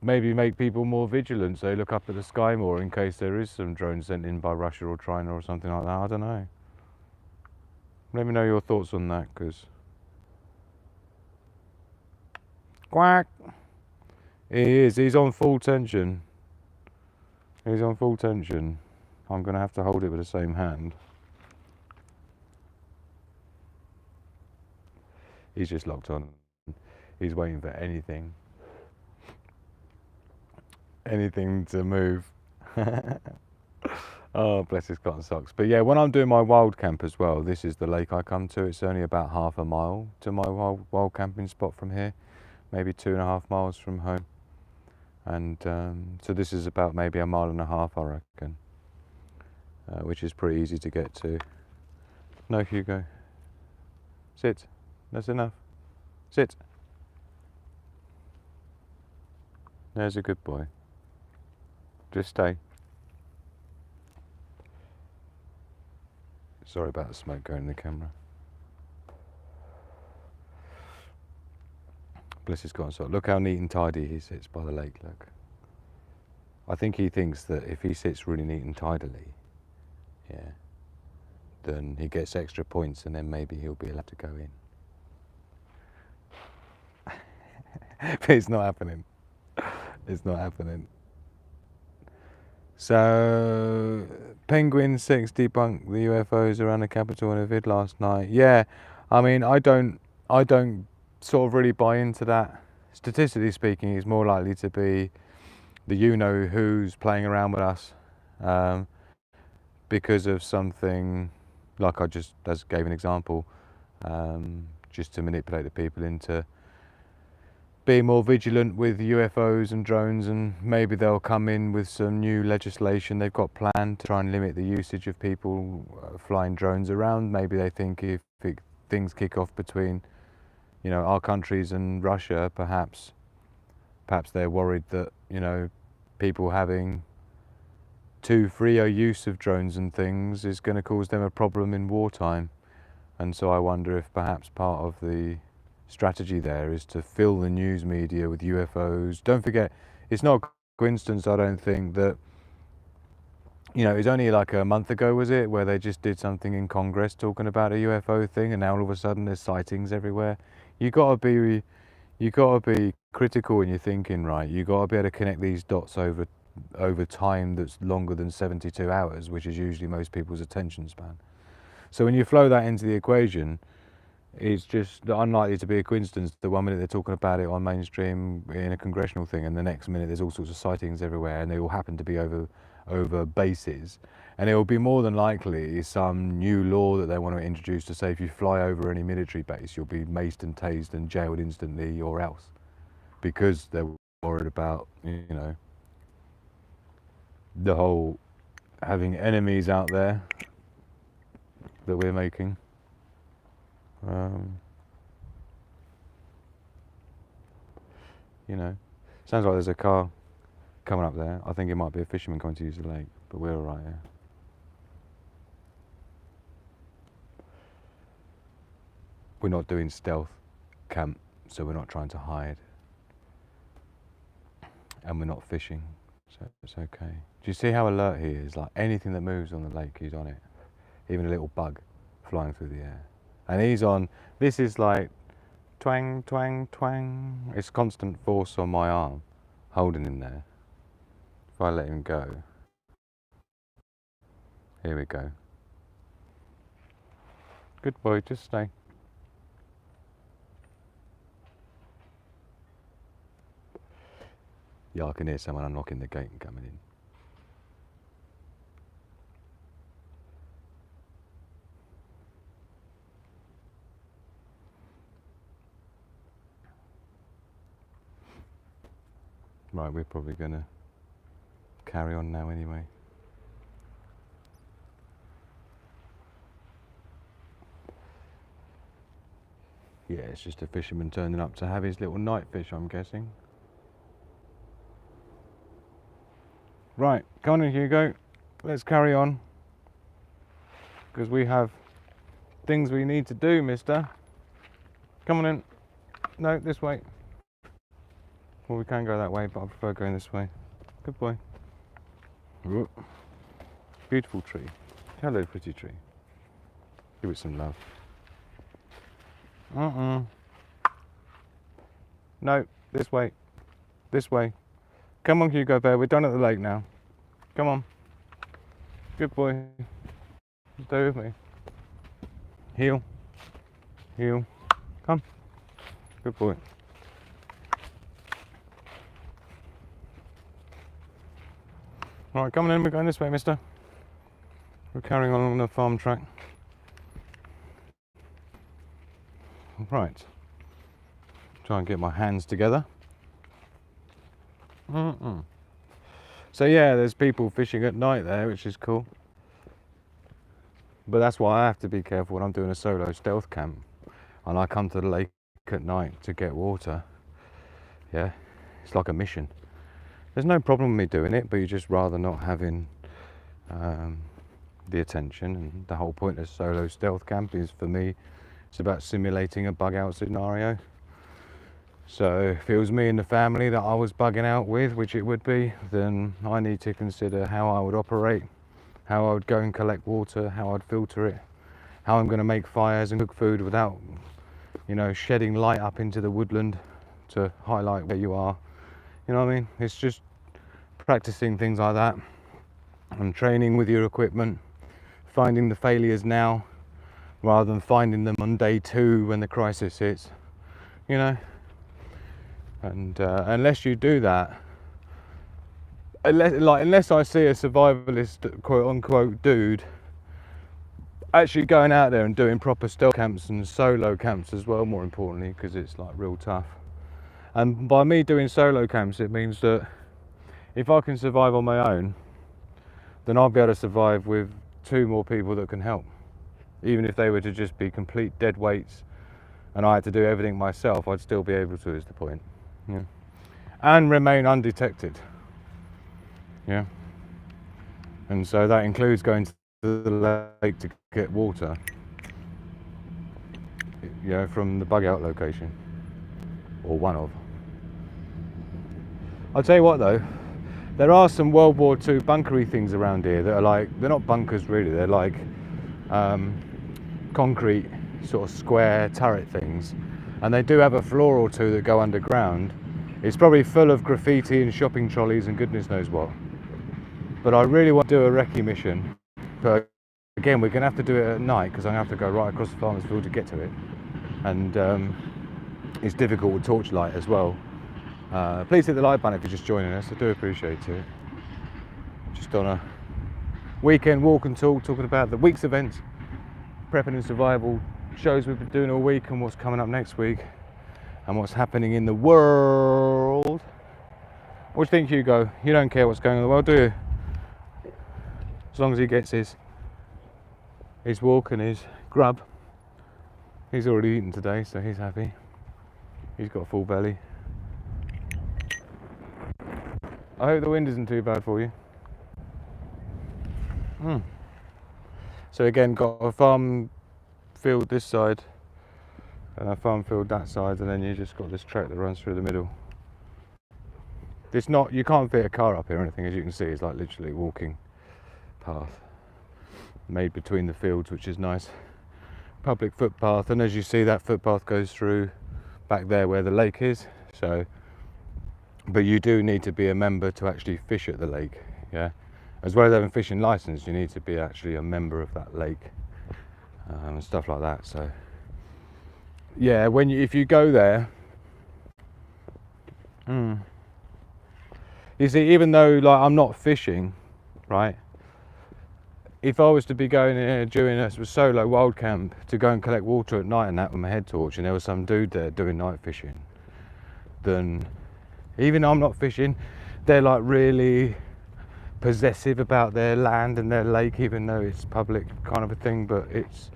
Speaker 1: maybe make people more vigilant, so look up at the sky more in case there is some drone sent in by Russia or China or something like that. I don't know. Let me know your thoughts on that, because quack. He is. He's on full tension. He's on full tension. I'm going to have to hold it with the same hand. He's just locked on. He's waiting for anything to move. Oh, bless his cotton socks. But yeah, when I'm doing my wild camp as well, this is the lake I come to. It's only about half a mile to my wild camping spot from here, maybe 2.5 miles from home. And so this is about maybe 1.5 miles, I reckon, which is pretty easy to get to. No, Hugo. Sit. That's enough. Sit. There's a good boy. Just stay. Sorry about the smoke going in the camera. Bliss has gone. So look how neat and tidy he sits by the lake. Look. I think he thinks that if he sits really neat and tidily, yeah, then he gets extra points, and then maybe he'll be allowed to go in. But it's not happening. It's not happening. So, Penguin 6 debunked the UFOs around the Capitol in a vid last night. Yeah, I mean, I don't sort of really buy into that. Statistically speaking, it's more likely to be the you-know-who's playing around with us because of something, like I just gave an example, just to manipulate the people into be more vigilant with UFOs and drones, and maybe they'll come in with some new legislation they've got planned to try and limit the usage of people flying drones around. Maybe they think if things kick off between, you know, our countries and Russia, perhaps they're worried that, you know, people having too free a use of drones and things is going to cause them a problem in wartime. And so I wonder if perhaps part of the strategy there is to fill the news media with UFOs. Don't forget, it's not a coincidence, I don't think, that, you know, it was only like a month ago, was it, where they just did something in Congress talking about a UFO thing, and now all of a sudden there's sightings everywhere. You gotta be critical in your thinking, right? You gotta be able to connect these dots over time that's longer than 72 hours, which is usually most people's attention span. So when you flow that into the equation, it's just unlikely to be a coincidence that 1 minute they're talking about it on mainstream in a congressional thing, and the next minute there's all sorts of sightings everywhere, and they all happen to be over bases. And it will be more than likely some new law that they want to introduce to say if you fly over any military base, you'll be maced and tased and jailed instantly or else, because they're worried about, you know, the whole having enemies out there that we're making. You know, sounds like there's a car coming up there. I think it might be a fisherman coming to use the lake, but we're all right here. We're not doing stealth camp, so we're not trying to hide, and we're not fishing, so it's okay. Do you see how alert he is? Like anything that moves on the lake, he's on it. Even a little bug flying through the air, and he's on. This is like twang, twang, twang. It's constant force on my arm, holding him there. If I let him go, here we go. Good boy, just stay. Yeah, I can hear someone unlocking the gate and coming in. Right, we're probably going to carry on now anyway. Yeah, it's just a fisherman turning up to have his little night fish, I'm guessing. Right, come on in, Hugo. Let's carry on, because we have things we need to do, mister. Come on in. No, this way. Well, we can go that way, but I prefer going this way. Good boy. Whoop. Beautiful tree. Hello, pretty tree. Give it some love. No, this way. This way. Come on, Hugo Bear. We're done at the lake now. Come on. Good boy. Stay with me. Heel. Heel. Come. Good boy. Right, come on in. We're going this way, mister. We're carrying on along the farm track. Right. Try and get my hands together. So yeah, there's people fishing at night there, which is cool. But that's why I have to be careful when I'm doing a solo stealth camp and I come to the lake at night to get water. Yeah, it's like a mission. There's no problem with me doing it, but you just rather not having the attention. And the whole point of solo stealth camp is, for me, it's about simulating a bug out scenario. So if it was me and the family that I was bugging out with, which it would be, then I need to consider how I would operate, how I would go and collect water, how I'd filter it, how I'm going to make fires and cook food without, you know, shedding light up into the woodland to highlight where you are. You know what I mean? It's just practicing things like that and training with your equipment, finding the failures now rather than finding them on day 2 when the crisis hits, you know. And unless you do that, unless I see a survivalist quote unquote dude actually going out there and doing proper stealth camps and solo camps as well, more importantly, because it's like real tough. And by me doing solo camps, it means that if I can survive on my own, then I'll be able to survive with 2 more people that can help. Even if they were to just be complete dead weights and I had to do everything myself, I'd still be able to, is the point. Yeah. And remain undetected. Yeah. And so that includes going to the lake to get water, you know, from the bug out location, or one of. I'll tell you what though, there are some World War II bunkery things around here that are like, they're not bunkers really, they're like concrete sort of square turret things, and they do have a floor or 2 that go underground. It's probably full of graffiti and shopping trolleys and goodness knows what. But I really want to do a recce mission. But again, we're going to have to do it at night because I'm going to have to go right across the farmer's field to get to it. And it's difficult with torchlight as well. Please hit the like button if you're just joining us. I do appreciate it. Just on a weekend walk and talk, talking about the week's events, prepping and survival shows we've been doing all week and what's coming up next week and what's happening in the world. What do you think, Hugo? You don't care what's going on in the world, do you? As long as he gets his walk and his grub. He's already eaten today, so he's happy. He's got a full belly. I hope the wind isn't too bad for you. So again, got a farm field this side and a farm field that side, and then you just got this track that runs through the middle. It's not, you can't fit a car up here or anything, as you can see. It's like literally walking path made between the fields, which is nice. Public footpath, and as you see, that footpath goes through back there where the lake is. So, but you do need to be a member to actually fish at the lake. Yeah, as well as having a fishing license, you need to be actually a member of that lake and stuff like that. So yeah, if you go there, you see, even though like I'm not fishing, right? If I was to be going in during a solo wild camp to go and collect water at night and that with my head torch, and there was some dude there doing night fishing, then even though I'm not fishing, they're like really possessive about their land and their lake, even though it's public kind of a thing, but it's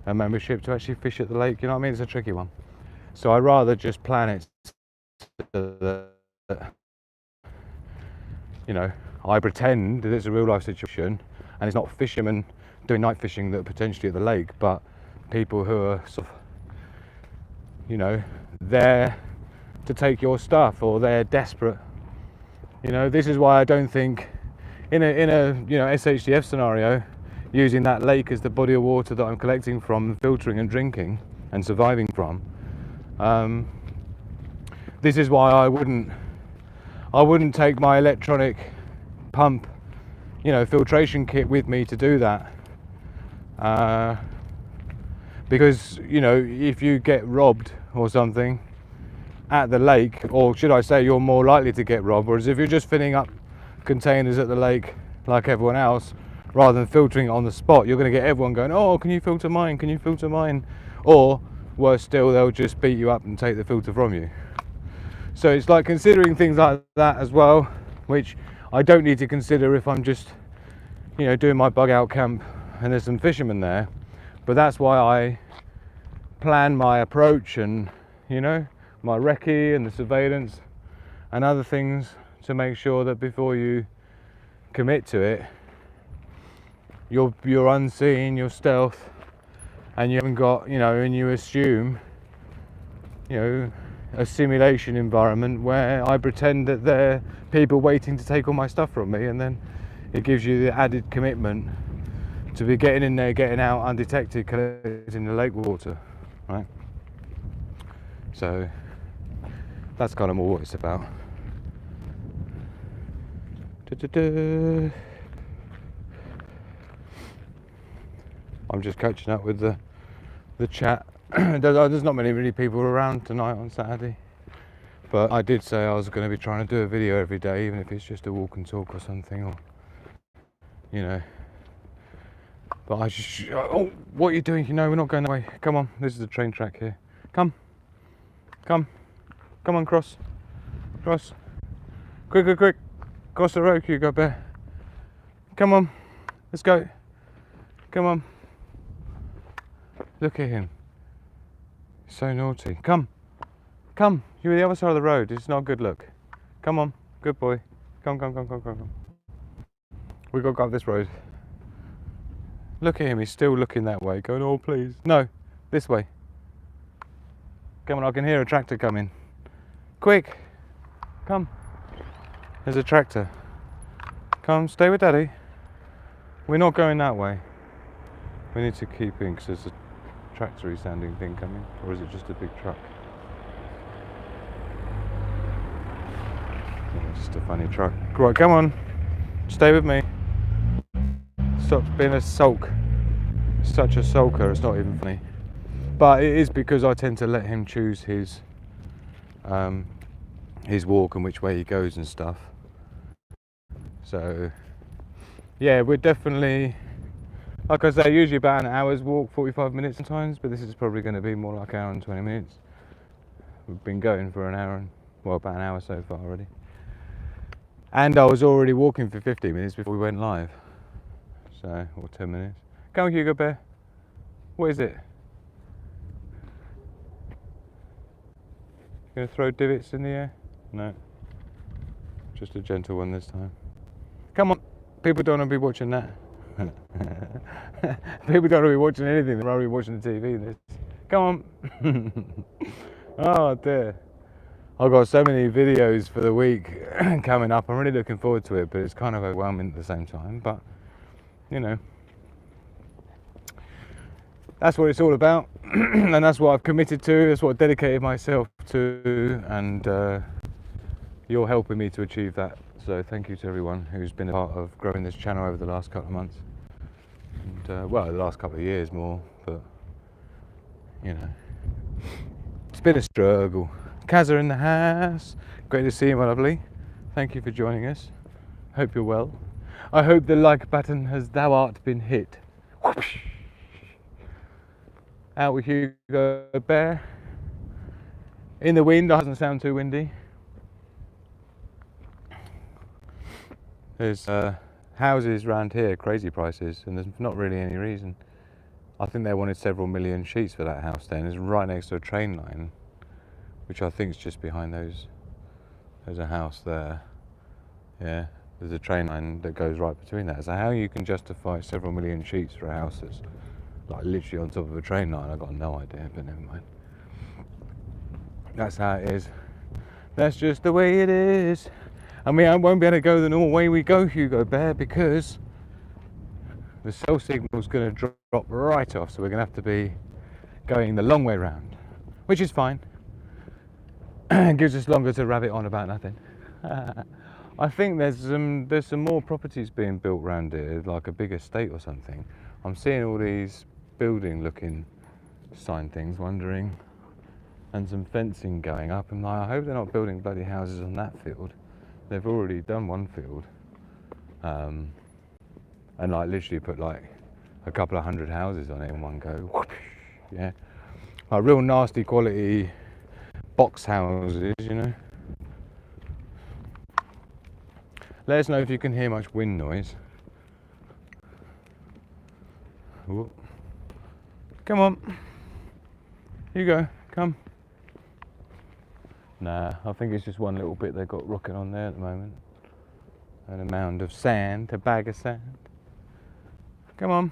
Speaker 1: a membership to actually fish at the lake. You know what I mean? It's a tricky one. So I'd rather just plan it so that, you know, I pretend that it's a real life situation and it's not fishermen doing night fishing that are potentially at the lake, but people who are sort of, you know, there to take your stuff, or they're desperate. You know, this is why I don't think in a you know, SHTF scenario, using that lake as the body of water that I'm collecting from, filtering and drinking and surviving from, this is why I wouldn't take my electronic pump, you know, filtration kit with me to do that, because, you know, if you get robbed or something at the lake, or should I say you're more likely to get robbed, whereas if you're just filling up containers at the lake like everyone else rather than filtering it on the spot, you're going to get everyone going, oh, can you filter mine, can you filter mine, or worse still, they'll just beat you up and take the filter from you. So it's like considering things like that as well, which I don't need to consider if I'm just, you know, doing my bug out camp and there's some fishermen there. But that's why I plan my approach and, you know, my recce and the surveillance and other things to make sure that before you commit to it, you're unseen, you're stealth, and you haven't got, you know, and you assume, you know, a simulation environment where I pretend that there are people waiting to take all my stuff from me, and then it gives you the added commitment to be getting in there, getting out undetected, collecting the lake water, right? So that's kind of more what it's about. I'm just catching up with the chat. There's not many really people around tonight on Saturday, but I did say I was going to be trying to do a video every day, even if it's just a walk and talk or something, or, you know. But I just, oh, what are you doing? You know, we're not going that way. Come on, this is the train track here. Come on, cross, quick, cross the road, Hugo Bear. Come on, let's go. Come on. Look at him. So naughty. Come. You're the other side of the road. It's not a good look. Come on, good boy. Come. We got to go up this road. Look at him. He's still looking that way. Going, oh please. No, this way. Come on, I can hear a tractor coming. Quick. Come. There's a tractor. Come, stay with Daddy. We're not going that way. We need to keep in because there's a tractor-y sounding thing coming. Or is it just a big truck? Oh, just a funny truck. Right, come on. Stay with me. Stop being a sulk. Such a sulker, it's not even funny. But it is because I tend to let him choose his walk and which way he goes and stuff. So yeah, we're definitely, like I say, usually about an hour's walk, 45 minutes sometimes, but this is probably going to be more like an hour and 20 minutes. We've been going for an hour and, well, about an hour so far already. And I was already walking for 15 minutes before we went live. So, or 10 minutes. Come on, Hugo Bear. What is it? Gonna throw divots in the air? No. Just a gentle one this time. Come on. People don't want to be watching that. People don't want to be watching anything. They'd rather be watching the TV. This. Come on. Oh dear. I've got so many videos for the week coming up. I'm really looking forward to it, but it's kind of overwhelming at the same time. But, you know, that's what it's all about. And that's what I've committed to. That's what I've dedicated myself to. And you're helping me to achieve that. So thank you to everyone who's been a part of growing this channel over the last couple of months. And, well, the last couple of years more. But, you know, it's been a struggle. Kazza in the house. Great to see you, my lovely. Thank you for joining us. Hope you're well. I hope the like button has thou art been hit. Whoosh. Out with Hugo Bear. In the wind, it doesn't sound too windy. There's houses around here, crazy prices, and there's not really any reason. I think they wanted several million sheets for that house then. It's right next to a train line, which I think is just behind those. There's a house there. Yeah, there's a train line that goes right between that. So how you can justify several million sheets for a house that's like literally on top of a train line, I've got no idea, but never mind. That's how it is. That's just the way it is. I mean, I won't be able to go the normal way we go, Hugo Bear, because the cell signal's going to drop right off, so we're going to have to be going the long way round, which is fine. It gives us longer to rabbit on about nothing. I think there's some more properties being built around here, like a big estate or something. I'm seeing all these building looking sign things, wondering, and some fencing going up. And I hope they're not building bloody houses on that field. They've already done one field, and like literally put like a couple of hundred houses on it in one go. Yeah, like real nasty quality box houses, you know. Let us know if you can hear much wind noise. Whoop. Come on. Hugo, come. Nah, I think it's just one little bit they've got rocking on there at the moment. And a mound of sand, a bag of sand. Come on.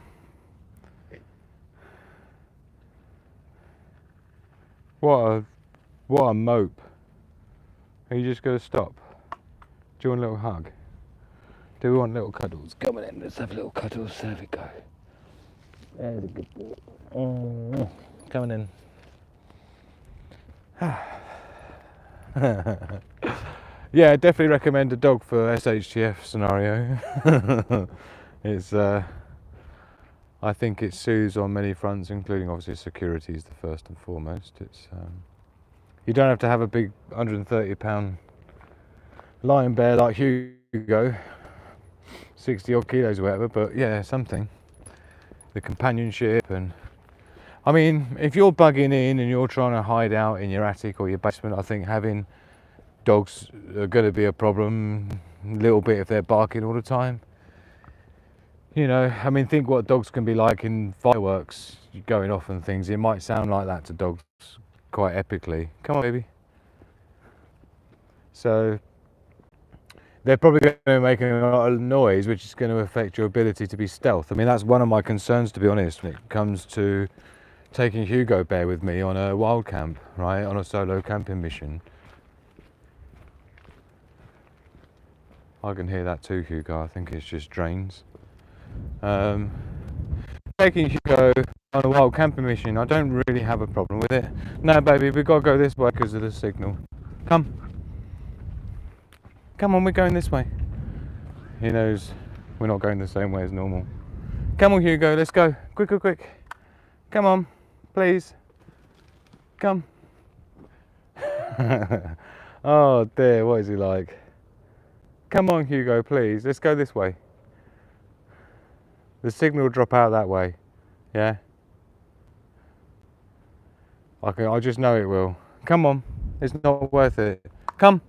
Speaker 1: What a mope. Are you just going to stop? Do you want a little hug? Do we want little cuddles? Come on in, let's have a little cuddles. There we go. There's a good boy. Coming in. Yeah, definitely recommend a dog for SHTF scenario. It's I think it soothes on many fronts, including obviously security is the first and foremost. It's you don't have to have a big 130-pound lion bear like Hugo, 60 odd kilos or whatever, but yeah, something. The companionship, and I mean, if you're bugging in and you're trying to hide out in your attic or your basement, I think having dogs are going to be a problem a little bit if they're barking all the time. You know, I mean, think what dogs can be like in fireworks going off and things. It might sound like that to dogs quite epically. Come on, baby. So they're probably going to be making a lot of noise, which is going to affect your ability to be stealth. I mean, that's one of my concerns, to be honest, when it comes to taking Hugo Bear with me on a wild camp, right, on a solo camping mission. I can hear that too, Hugo. I think it's just drains. Taking Hugo on a wild camping mission, I don't really have a problem with it. No, baby, we've got to go this way because of the signal. Come on, we're going this way. He knows we're not going the same way as normal. Come on, Hugo, let's go. Quick. Come on, please. Come. Oh dear, what is he like? Come on, Hugo, please. Let's go this way. The signal will drop out that way. Yeah? I just know it will. Come on. It's not worth it. Come.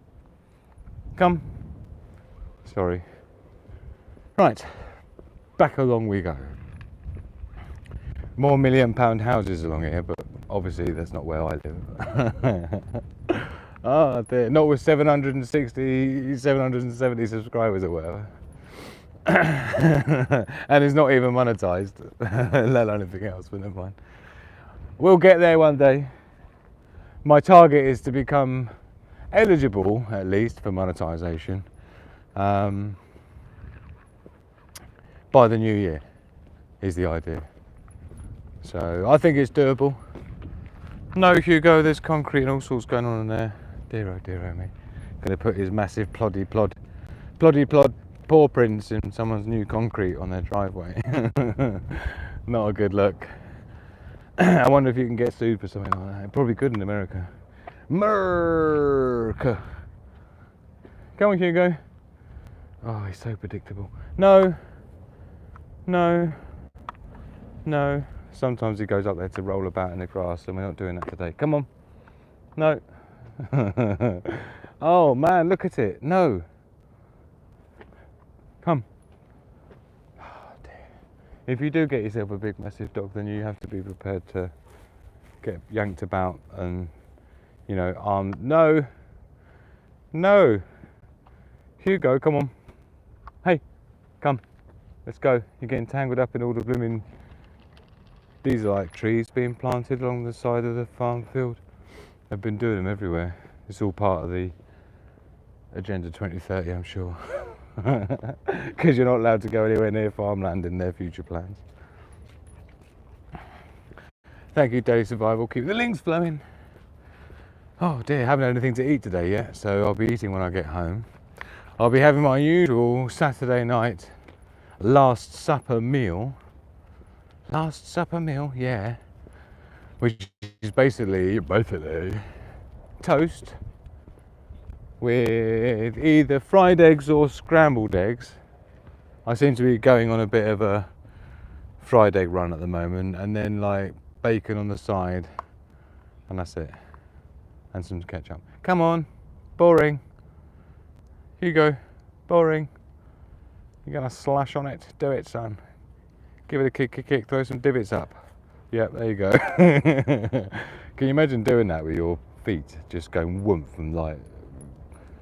Speaker 1: Sorry. Right. Back along we go. More £1 million houses along here, but obviously that's not where I live. Oh dear. Not with 770 subscribers or whatever. And it's not even monetized, let alone anything else, but never mind. We'll get there one day. My target is to become eligible, at least, for monetization by the new year, is the idea. So I think it's doable. No, Hugo, there's concrete and all sorts going on in there. Dear oh me. Gonna put his massive ploddy plod paw prints in someone's new concrete on their driveway. Not a good look. I wonder if you can get sued for something like that. It probably could in America. America. Come on, Hugo. Oh, he's so predictable. No. Sometimes he goes up there to roll about in the grass, and we're not doing that today. Come on. No. Oh man, look at it. No. Come. Oh dear. If you do get yourself a big massive dog, then you have to be prepared to get yanked about and, you know, armed. No. Hugo, come on. Hey, come. Let's go. You're getting tangled up in all the blooming... These are like trees being planted along the side of the farm field. They've been doing them everywhere. It's all part of the Agenda 2030, I'm sure. Because you're not allowed to go anywhere near farmland in their future plans. Thank you, Daily Survival. Keep the links flowing. Oh dear, haven't had anything to eat today yet, so I'll be eating when I get home. I'll be having my usual Saturday night Last Supper meal. Last Supper meal, yeah. Which is basically toast with either fried eggs or scrambled eggs. I seem to be going on a bit of a fried egg run at the moment, and then like bacon on the side, and that's it. And some ketchup. Come on, boring. Hugo, boring. You're gonna slash on it? Do it, son. Give it a kick, throw some divots up. Yep, there you go. Can you imagine doing that with your feet? Just going whoomp and like,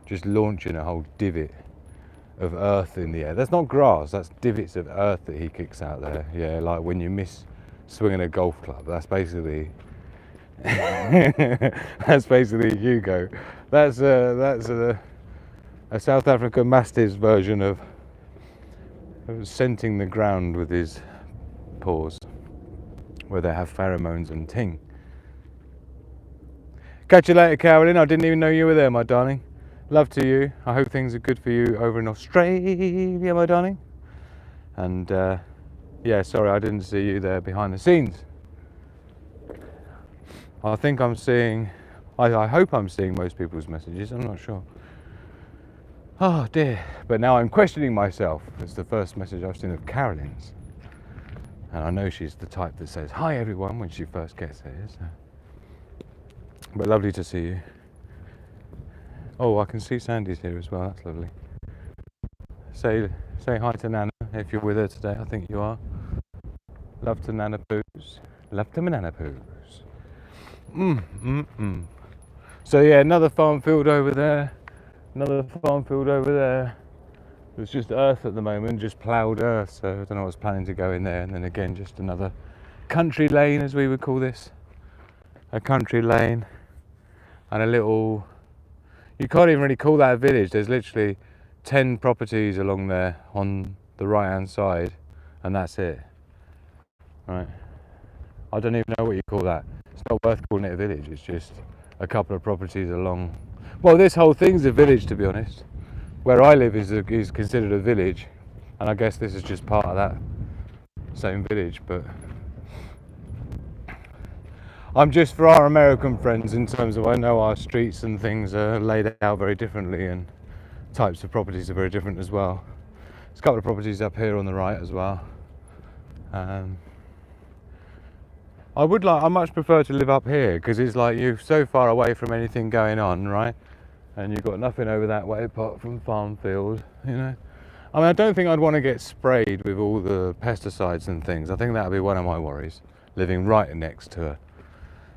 Speaker 1: just launching a whole divot of earth in the air. That's not grass, that's divots of earth that he kicks out there. Yeah, like when you miss swinging a golf club. That's basically, that's basically Hugo. That's a South African Mastiff's version of scenting the ground with his paws, where they have pheromones and ting. Catch you later, Carolyn. I didn't even know you were there, my darling. Love to you. I hope things are good for you over in Australia, my darling. And yeah, sorry I didn't see you there behind the scenes. I think I'm seeing, I hope I'm seeing most people's messages. I'm not sure. Oh dear. But now I'm questioning myself. It's the first message I've seen of Carolyn's. And I know she's the type that says, hi everyone, when she first gets here. So. But lovely to see you. Oh, I can see Sandy's here as well, that's lovely. Say hi to Nana if you're with her today, I think you are. Love to Nana Poos. Love to Nana Poos. So yeah, another farm field over there. Another farm field over there. It's just earth at the moment, just ploughed earth, so I don't know what's planning to go in there. And then again, just another country lane, as we would call this. A country lane. And a little, you can't even really call that a village. There's literally 10 properties along there on the right hand side, and that's it. Right. I don't even know what you call that. It's not worth calling it a village, it's just a couple of properties along. Well, this whole thing's a village, to be honest. Where I live is considered a village, and I guess this is just part of that same village, but I'm just for our American friends in terms of I know our streets and things are laid out very differently, and types of properties are very different as well. There's a couple of properties up here on the right as well. I much prefer to live up here because it's like you're so far away from anything going on, right? And you've got nothing over that way apart from farm field, you know. I mean, I don't think I'd want to get sprayed with all the pesticides and things. I think that would be one of my worries, living right next to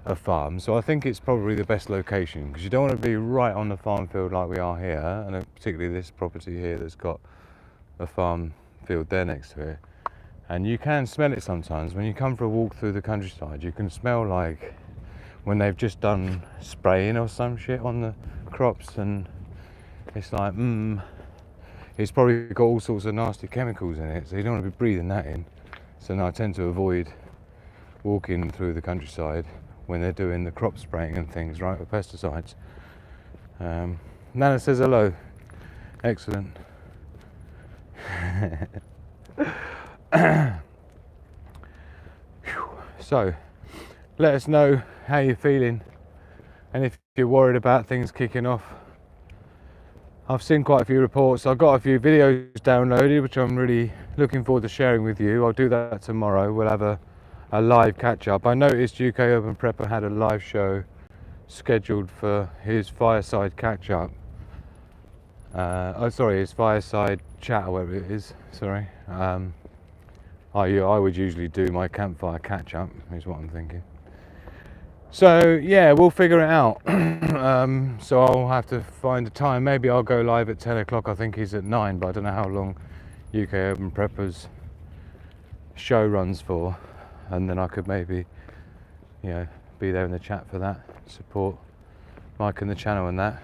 Speaker 1: a farm. So I think it's probably the best location because you don't want to be right on the farm field like we are here, and particularly this property here that's got a farm field there next to it. And you can smell it sometimes when you come for a walk through the countryside. You can smell like when they've just done spraying or some shit on the crops, and it's like it's probably got all sorts of nasty chemicals in it, so you don't want to be breathing that in. So now I tend to avoid walking through the countryside when they're doing the crop spraying and things, right, with pesticides. Nana says hello. Excellent. So let us know how you're feeling and if you're worried about things kicking off. I've seen quite a few reports. I've got a few videos downloaded which I'm really looking forward to sharing with you. I'll do that tomorrow. We'll have a live catch up. I noticed UK Urban Prepper had a live show scheduled for his fireside catch up. His fireside chat or whatever it is, sorry. I would usually do my campfire catch up, is what I'm thinking. So yeah, we'll figure it out. So I'll have to find a time. Maybe I'll go live at 10 o'clock. I think he's at 9, but I don't know how long UK Urban Prepper's show runs for. And then I could maybe, you know, be there in the chat for that, support Mike and the channel and that.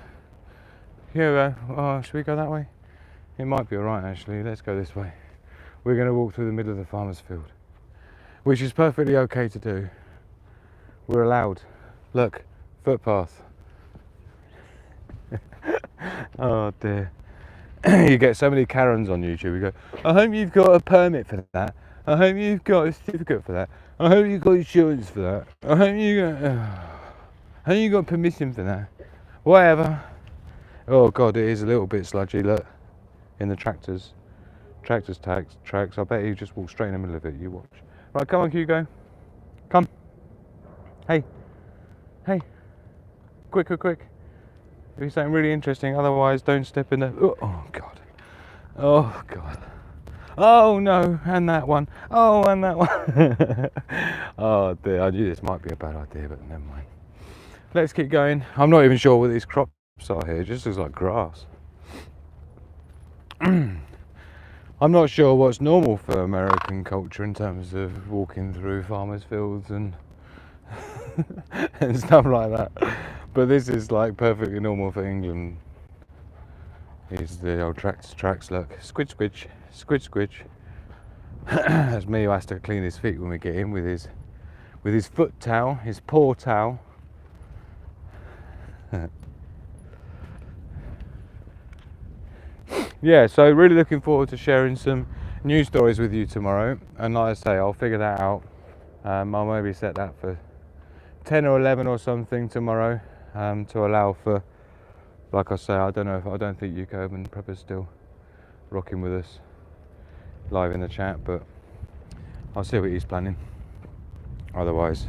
Speaker 1: Yeah, should we go that way? It might be alright actually. Let's go this way. We're going to walk through the middle of the farmer's field, which is perfectly okay to do. We're allowed. Look, footpath. Oh dear. You get so many Karens on YouTube. You go, I hope you've got a permit for that. I hope you've got a certificate for that. I hope you've got insurance for that. I hope you got permission for that. Whatever. Oh god, it is a little bit sludgy. Look, in the tractors tracks. I bet you just walk straight in the middle of it. You watch. Right, come on, Hugo. Come. Hey. Quick. Do something really interesting. Otherwise, don't step in the. Oh god. Oh no, and that one. Oh, and that one. Oh dear, I knew this might be a bad idea, but never mind. Let's keep going. I'm not even sure what these crops are here. It just looks like grass. I'm not sure what's normal for American culture in terms of walking through farmers' fields and and stuff like that. But this is like perfectly normal for England. Here's the old tracks look. Squidge, squidge, squidge, squidge. That's me who has to clean his feet when we get in with his foot towel, his paw towel. Yeah, so really looking forward to sharing some news stories with you tomorrow. And like I say, I'll figure that out. I'll maybe set that for 10 or 11 or something tomorrow, to allow for, like I say, I don't think UK Urban Prepper's still rocking with us live in the chat, but I'll see what he's planning. Otherwise,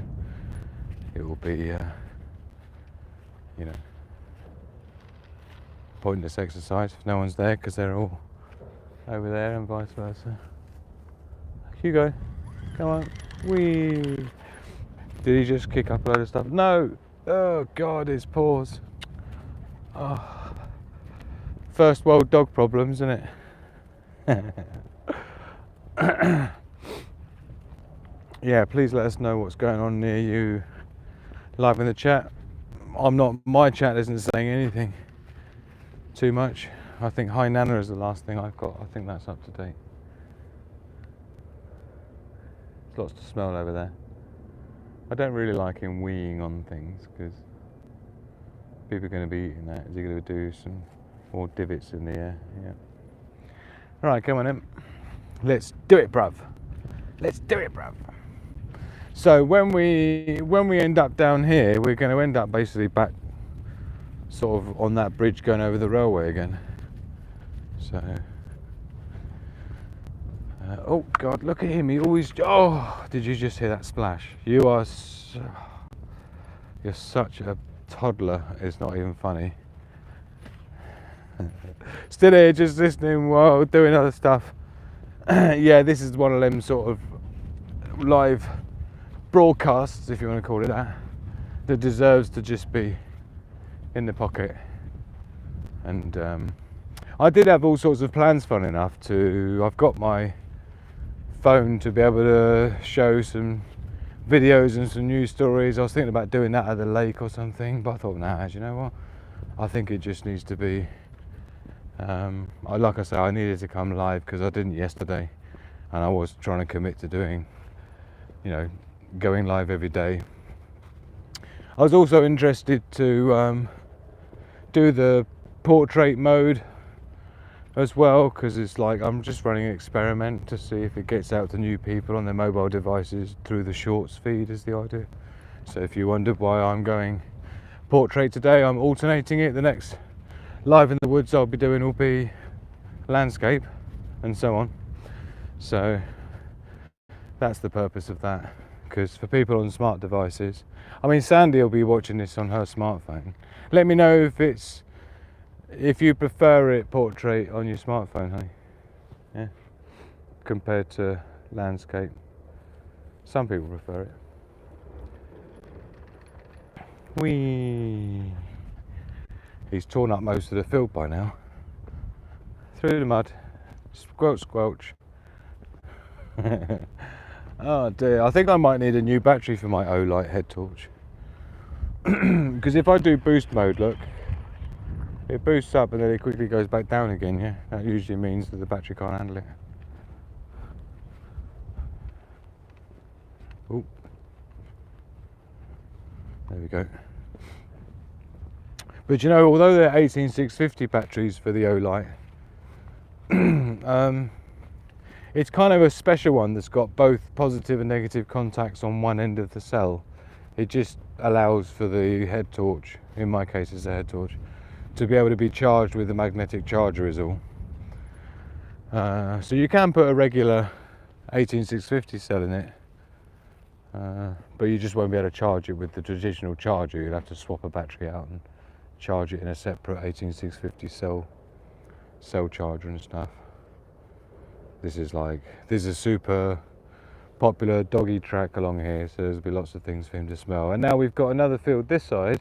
Speaker 1: it will be, pointless exercise if no one's there, because they're all over there, and vice versa. Hugo, come on. Whee! Did he just kick up a load of stuff? No! Oh God, his paws. Oh. First world dog problems, isn't it? Yeah, please let us know what's going on near you live in the chat. My chat isn't saying anything too much. I think Hi Nana is the last thing I've got. I think that's up to date. There's lots to smell over there. I don't really like him weeing on things because people are going to be eating that. Is he going to do some more divots in the air? Yeah. All right, come on in. Let's do it, bruv. Let's do it, bruv. So when we end up down here, we're going to end up basically back sort of on that bridge going over the railway again. So oh God, look at him. He always, oh, did you just hear that splash? You're such a toddler. It's not even funny. Still here, just listening while doing other stuff. Yeah, this is one of them sort of live broadcasts, if you want to call it that deserves to just be in the pocket. And I did have all sorts of plans, fun enough, I've got my phone to be able to show some videos and some news stories. I was thinking about doing that at the lake or something, but I thought, nah, you know what, I think it just needs to be like I say, I needed to come live because I didn't yesterday, and I was trying to commit to doing, going live every day. I was also interested to do the portrait mode as well, because it's like I'm just running an experiment to see if it gets out to new people on their mobile devices through the shorts feed is the idea. So if you wondered why I'm going portrait today, I'm alternating it. The next live in the woods I'll be doing will be landscape and so on. So that's the purpose of that, because for people on smart devices, I mean, Sandy will be watching this on her smartphone. Let me know if you prefer it portrait on your smartphone, honey. Yeah, compared to landscape. Some people prefer it. Whee! He's torn up most of the field by now. Through the mud. Squelch, squelch. Oh dear, I think I might need a new battery for my O-Light head torch. Because if I do boost mode, look, it boosts up and then it quickly goes back down again, yeah? That usually means that the battery can't handle it. Oh, there we go. But you know, although they're 18650 batteries for the O-Light, it's kind of a special one that's got both positive and negative contacts on one end of the cell. It just allows for the head torch, in my case it's a head torch, to be able to be charged with a magnetic charger is all. So you can put a regular 18650 cell in it, but you just won't be able to charge it with the traditional charger. You'll have to swap a battery out and charge it in a separate 18650 cell charger and stuff. This is a super popular doggy track along here, so there's be lots of things for him to smell. And now we've got another field this side.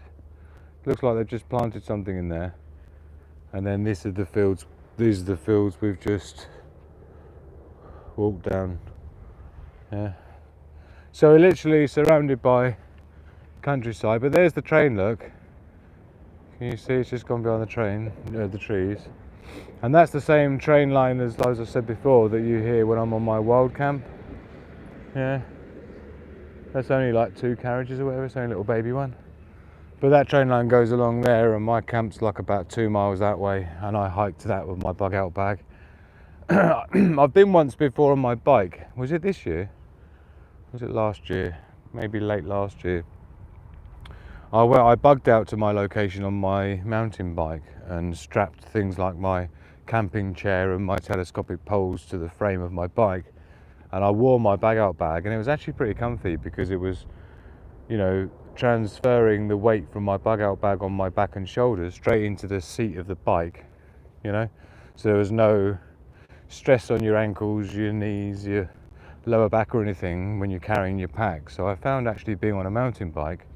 Speaker 1: Looks like they've just planted something in there. And then these are the fields we've just walked down. Yeah. So we're literally surrounded by countryside, but there's the train, look. Can you see it's just gone behind the train, the trees? And that's the same train line as I said before that you hear when I'm on my wild camp. Yeah. That's only like 2 carriages or whatever, it's only a little baby one. But that train line goes along there, and my camp's like about 2 miles that way, and I hiked that with my bug out bag. I've been once before on my bike. Was it this year? Was it last year? Maybe late last year. I bugged out to my location on my mountain bike and strapped things like my camping chair and my telescopic poles to the frame of my bike, and I wore my bag out bag, and it was actually pretty comfy because it was, you know, transferring the weight from my bug out bag on my back and shoulders straight into the seat of the bike, you know, so there was no stress on your ankles, your knees, your lower back or anything when you're carrying your pack. So I found actually being on a mountain bike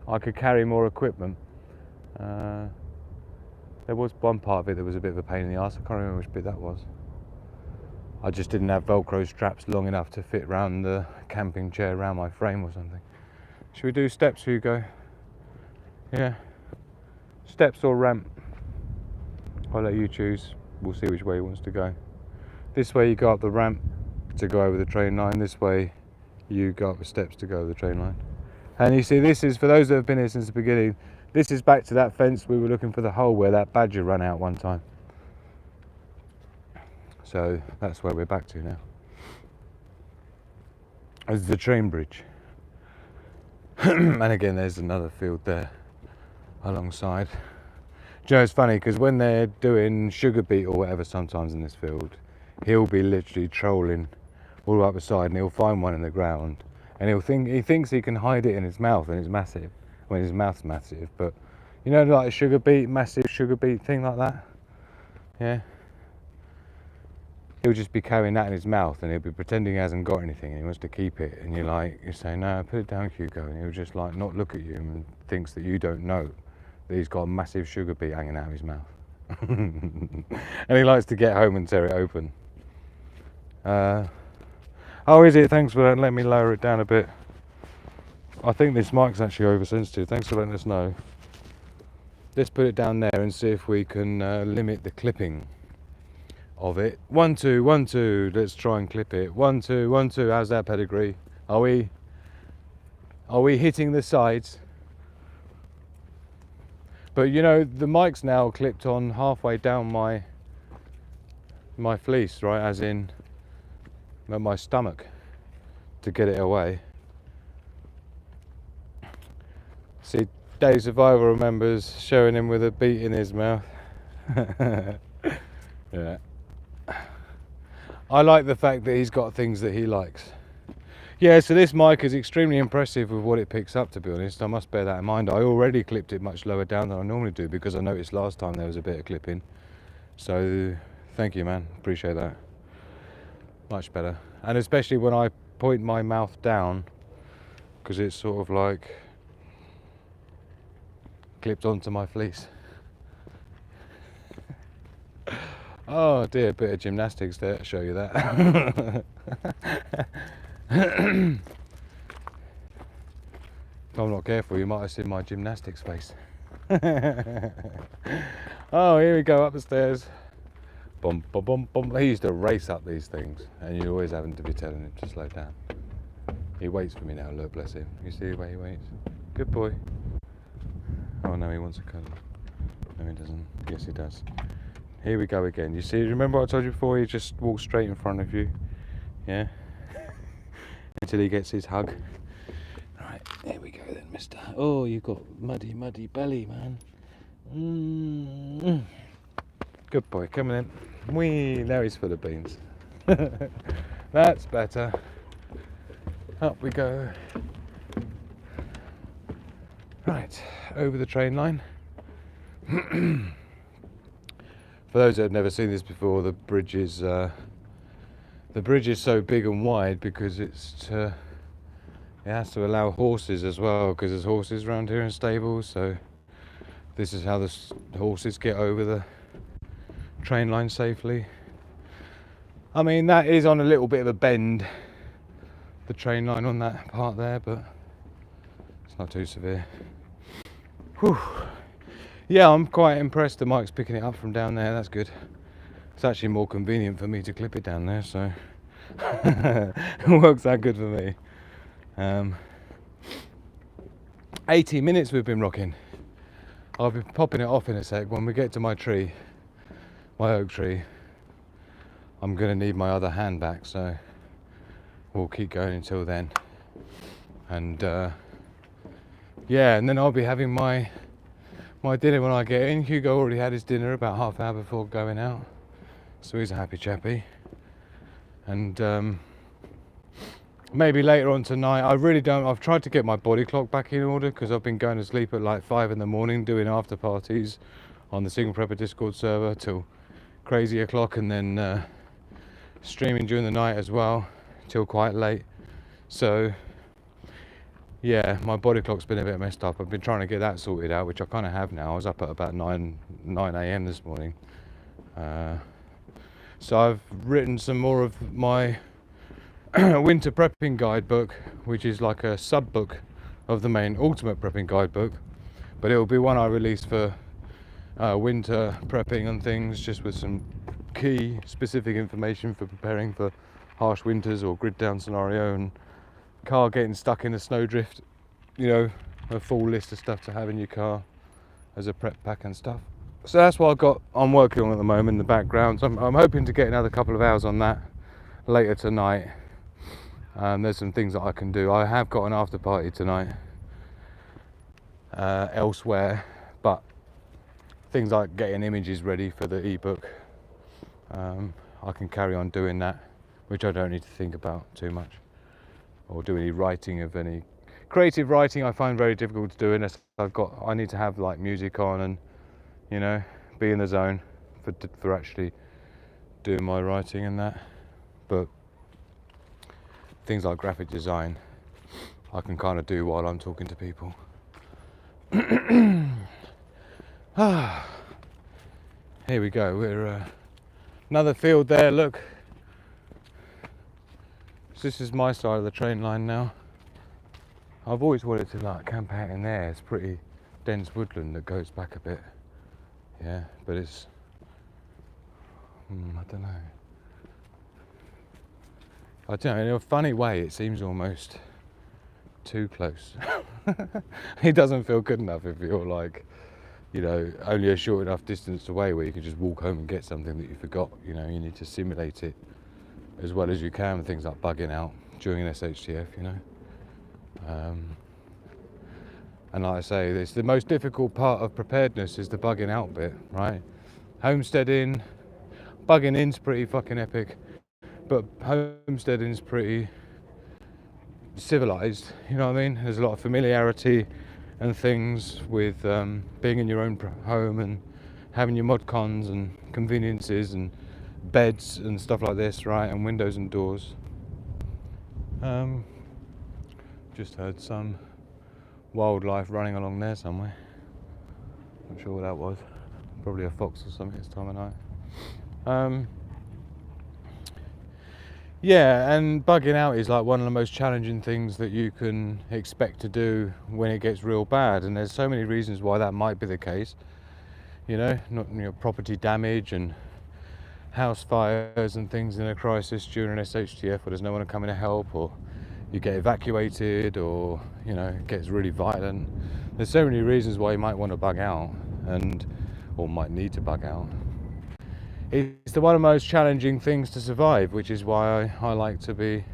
Speaker 1: I could carry more equipment. There was one part of it that was a bit of a pain in the arse. I can't remember which bit that was. I just didn't have Velcro straps long enough to fit around the camping chair around my frame or something. Should we do steps, Hugo? Yeah. Steps or ramp? I'll let you choose. We'll see which way he wants to go. This way you go up the ramp to go over the train line. This way you go up the steps to go over the train line. And you see, this is, for those that have been here since the beginning, this is back to that fence we were looking for the hole where that badger ran out one time. So that's where we're back to now. There's the train bridge. And again, there's another field there alongside. Do you know, it's funny because when they're doing sugar beet or whatever sometimes in this field, he'll be literally trolling all the way up the side, and he'll find one in the ground, and he thinks he can hide it in his mouth, and it's massive. I mean, his mouth's massive, but you know, like a sugar beet, massive sugar beet thing like that. Yeah. He'll just be carrying that in his mouth, and he'll be pretending he hasn't got anything, and he wants to keep it. And you're saying, no, put it down, Hugo, and he'll just like not look at you and thinks that you don't know that he's got a massive sugar beet hanging out of his mouth. And he likes to get home and tear it open. Oh, is it? Thanks for that. Let me lower it down a bit. I think this mic's actually oversensitive. Thanks for letting us know. Let's put it down there and see if we can limit the clipping of it. 1 2 1 2. Let's try and clip it. 1 2 1 2. How's that pedigree? Are we hitting the sides? But you know, the mic's now clipped on halfway down my fleece, right? As in my stomach, to get it away. See, Dave Survivor remembers showing him with a beet in his mouth. Yeah. I like the fact that he's got things that he likes. Yeah, so this mic is extremely impressive with what it picks up, to be honest. I must bear that in mind. I already clipped it much lower down than I normally do because I noticed last time there was a bit of clipping. So thank you, man. Appreciate that. Much better. And especially when I point my mouth down, because it's sort of like clipped onto my fleece. Oh dear, a bit of gymnastics there to show you that. If I'm not careful, you might have seen my gymnastics face. Oh, here we go, up the stairs. Bum, bum, bum, bum. He used to race up these things, and you always having to be telling him to slow down. He waits for me now, look, bless him. You see the way he waits? Good boy. Oh no, he wants a cuddle. No, he doesn't. Yes, he does. Here we go again. You see, remember what I told you before? He just walks straight in front of you. Yeah? Until he gets his hug. Right, here we go then, mister. Oh, you've got muddy, muddy belly, man. Good boy, coming in. Whee, now he's full of beans. That's better. Up we go. Right, over the train line. For those that have never seen this before, the bridge is so big and wide because it has to allow horses as well, because there's horses around here in stables. So this is how the horses get over the train line safely. I mean, that is on a little bit of a bend, the train line on that part there, but it's not too severe. Whew. Yeah, I'm quite impressed the mic's picking it up from down there. That's good. It's actually more convenient for me to clip it down there, so it works out good for me. 80 minutes we've been rocking. I'll be popping it off in a sec. When we get to my tree, my oak tree, I'm going to need my other hand back, so we'll keep going until then. And yeah, and then I'll be having my dinner when I get in. Hugo already had his dinner about half an hour before going out, so he's a happy chappy. And maybe later on tonight, I've tried to get my body clock back in order, because I've been going to sleep at like 5 in the morning doing after parties on the Single Prepper Discord server till crazy o'clock, and then streaming during the night as well till quite late. So yeah, my body clock's been a bit messed up. I've been trying to get that sorted out, which I kind of have now. I was up at about 9 a.m. this morning. So I've written some more of my winter prepping guidebook, which is like a sub book of the main ultimate prepping guidebook, but it will be one I release for winter prepping and things, just with some key specific information for preparing for harsh winters or grid down scenario and car getting stuck in a snowdrift, you know, a full list of stuff to have in your car as a prep pack and stuff. So that's what I'm working on at the moment in the background. So I'm hoping to get another couple of hours on that later tonight. There's some things that I can do. I have got an after party tonight elsewhere, but things like getting images ready for the ebook, I can carry on doing that, which I don't need to think about too much, or do any writing of any creative writing. I find very difficult to do unless I need to have like music on and, you know, be in the zone for actually doing my writing and that. But things like graphic design, I can kind of do while I'm talking to people. Here we go. We're another field there. Look, so this is my side of the train line now. I've always wanted to like camp out in there. It's pretty dense woodland that goes back a bit. Yeah, but it's I don't know, in a funny way it seems almost too close. It doesn't feel good enough if you're like, you know, only a short enough distance away where you can just walk home and get something that you forgot. You know, you need to simulate it as well as you can with things like bugging out during an SHTF, you know. And like I say, it's the most difficult part of preparedness is the bugging out bit, right? Homesteading, bugging in's pretty fucking epic, but homesteading's pretty civilized, you know what I mean? There's a lot of familiarity and things with being in your own home and having your mod cons and conveniences and beds and stuff like this, right? And windows and doors. Just heard some wildlife running along there somewhere. Not sure what that was. Probably a fox or something this time of night. Yeah, and bugging out is like one of the most challenging things that you can expect to do when it gets real bad, and there's so many reasons why that might be the case. You know, not, you know, property damage and house fires and things in a crisis during an SHTF where there's no one coming to help, or you get evacuated, or, you know, it gets really violent. There's so many reasons why you might want to bug out, or might need to bug out. It's one of the most challenging things to survive, which is why I like to be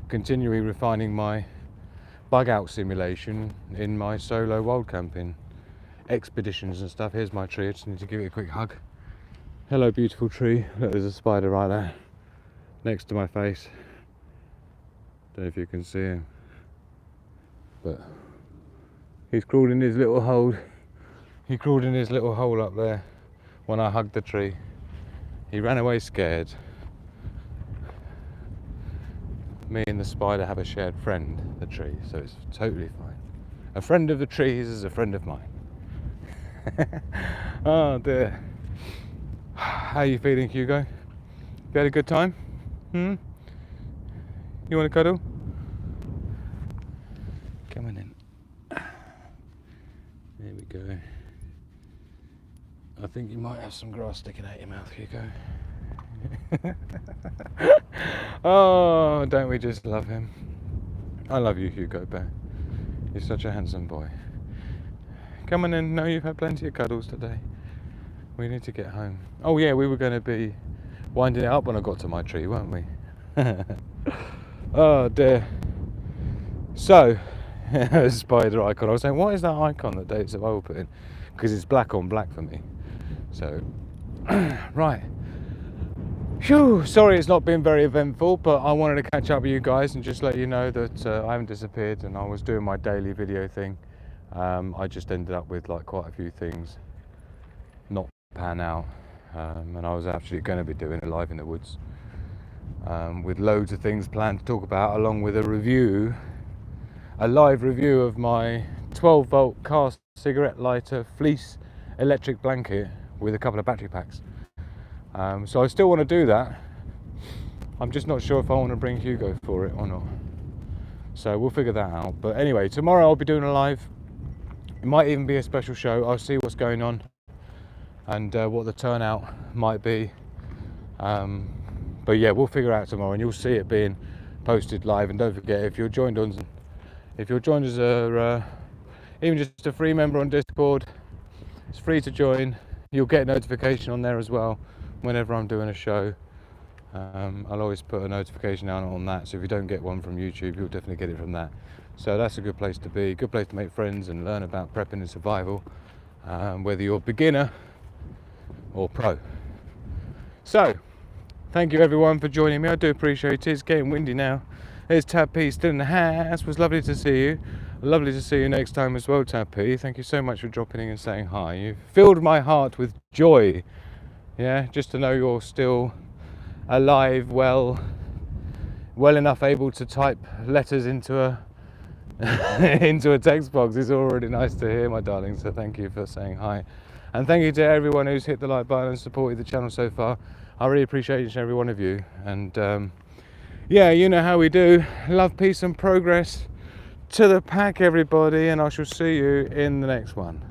Speaker 1: continually refining my bug out simulation in my solo wild camping expeditions and stuff. Here's my tree. I just need to give it a quick hug. Hello, beautiful tree. Look, there's a spider right there next to my face. Don't know if you can see him, but he's crawled in his little hole. He crawled in his little hole up there when I hugged the tree. He ran away scared. Me and the spider have a shared friend, the tree, so it's totally fine. A friend of the trees is a friend of mine. Oh dear. How are you feeling, Hugo? You had a good time? You want to cuddle? Come on in. There we go. I think you might have some grass sticking out your mouth, Hugo. Oh, don't we just love him? I love you, Hugo Bear. You're such a handsome boy. Come on in. No, you've had plenty of cuddles today. We need to get home. Oh yeah, we were going to be winding it up when I got to my tree, weren't we? Oh dear. So, spider icon. I was saying, what is that icon that Dave Survival put in? Because it's black on black for me. So, right. Phew, sorry it's not been very eventful, but I wanted to catch up with you guys and just let you know that I haven't disappeared and I was doing my daily video thing. I just ended up with like quite a few things not pan out, and I was actually going to be doing a live in the woods with loads of things planned to talk about, along with a live review of my 12-volt car cigarette lighter fleece electric blanket with a couple of battery packs. So I still want to do that. I'm just not sure if I want to bring Hugo for it or not. So we'll figure that out. But anyway, tomorrow I'll be doing a live. It might even be a special show. I'll see what's going on and what the turnout might be. But yeah, we'll figure out tomorrow, and you'll see it being posted live. And don't forget, if you're joined as a even just a free member on Discord, it's free to join. You'll get a notification on there as well whenever I'm doing a show. I'll always put a notification out on that, so if you don't get one from YouTube, you'll definitely get it from that. So that's a good place to be, good place to make friends and learn about prepping and survival, whether you're beginner or pro. So thank you everyone for joining me. I do appreciate it. It's getting windy now. There's Tab P still in the house. It was lovely to see you. Lovely to see you next time as well, Tab P. Thank you so much for dropping in and saying hi. You've filled my heart with joy. Yeah, just to know you're still alive, well enough able to type letters into a into a text box is already nice to hear, my darling. So thank you for saying hi, and thank you to everyone who's hit the like button and supported the channel so far. I really appreciate each and every one of you. And yeah, you know how we do. Love, peace and progress to the pack, everybody, and I shall see you in the next one.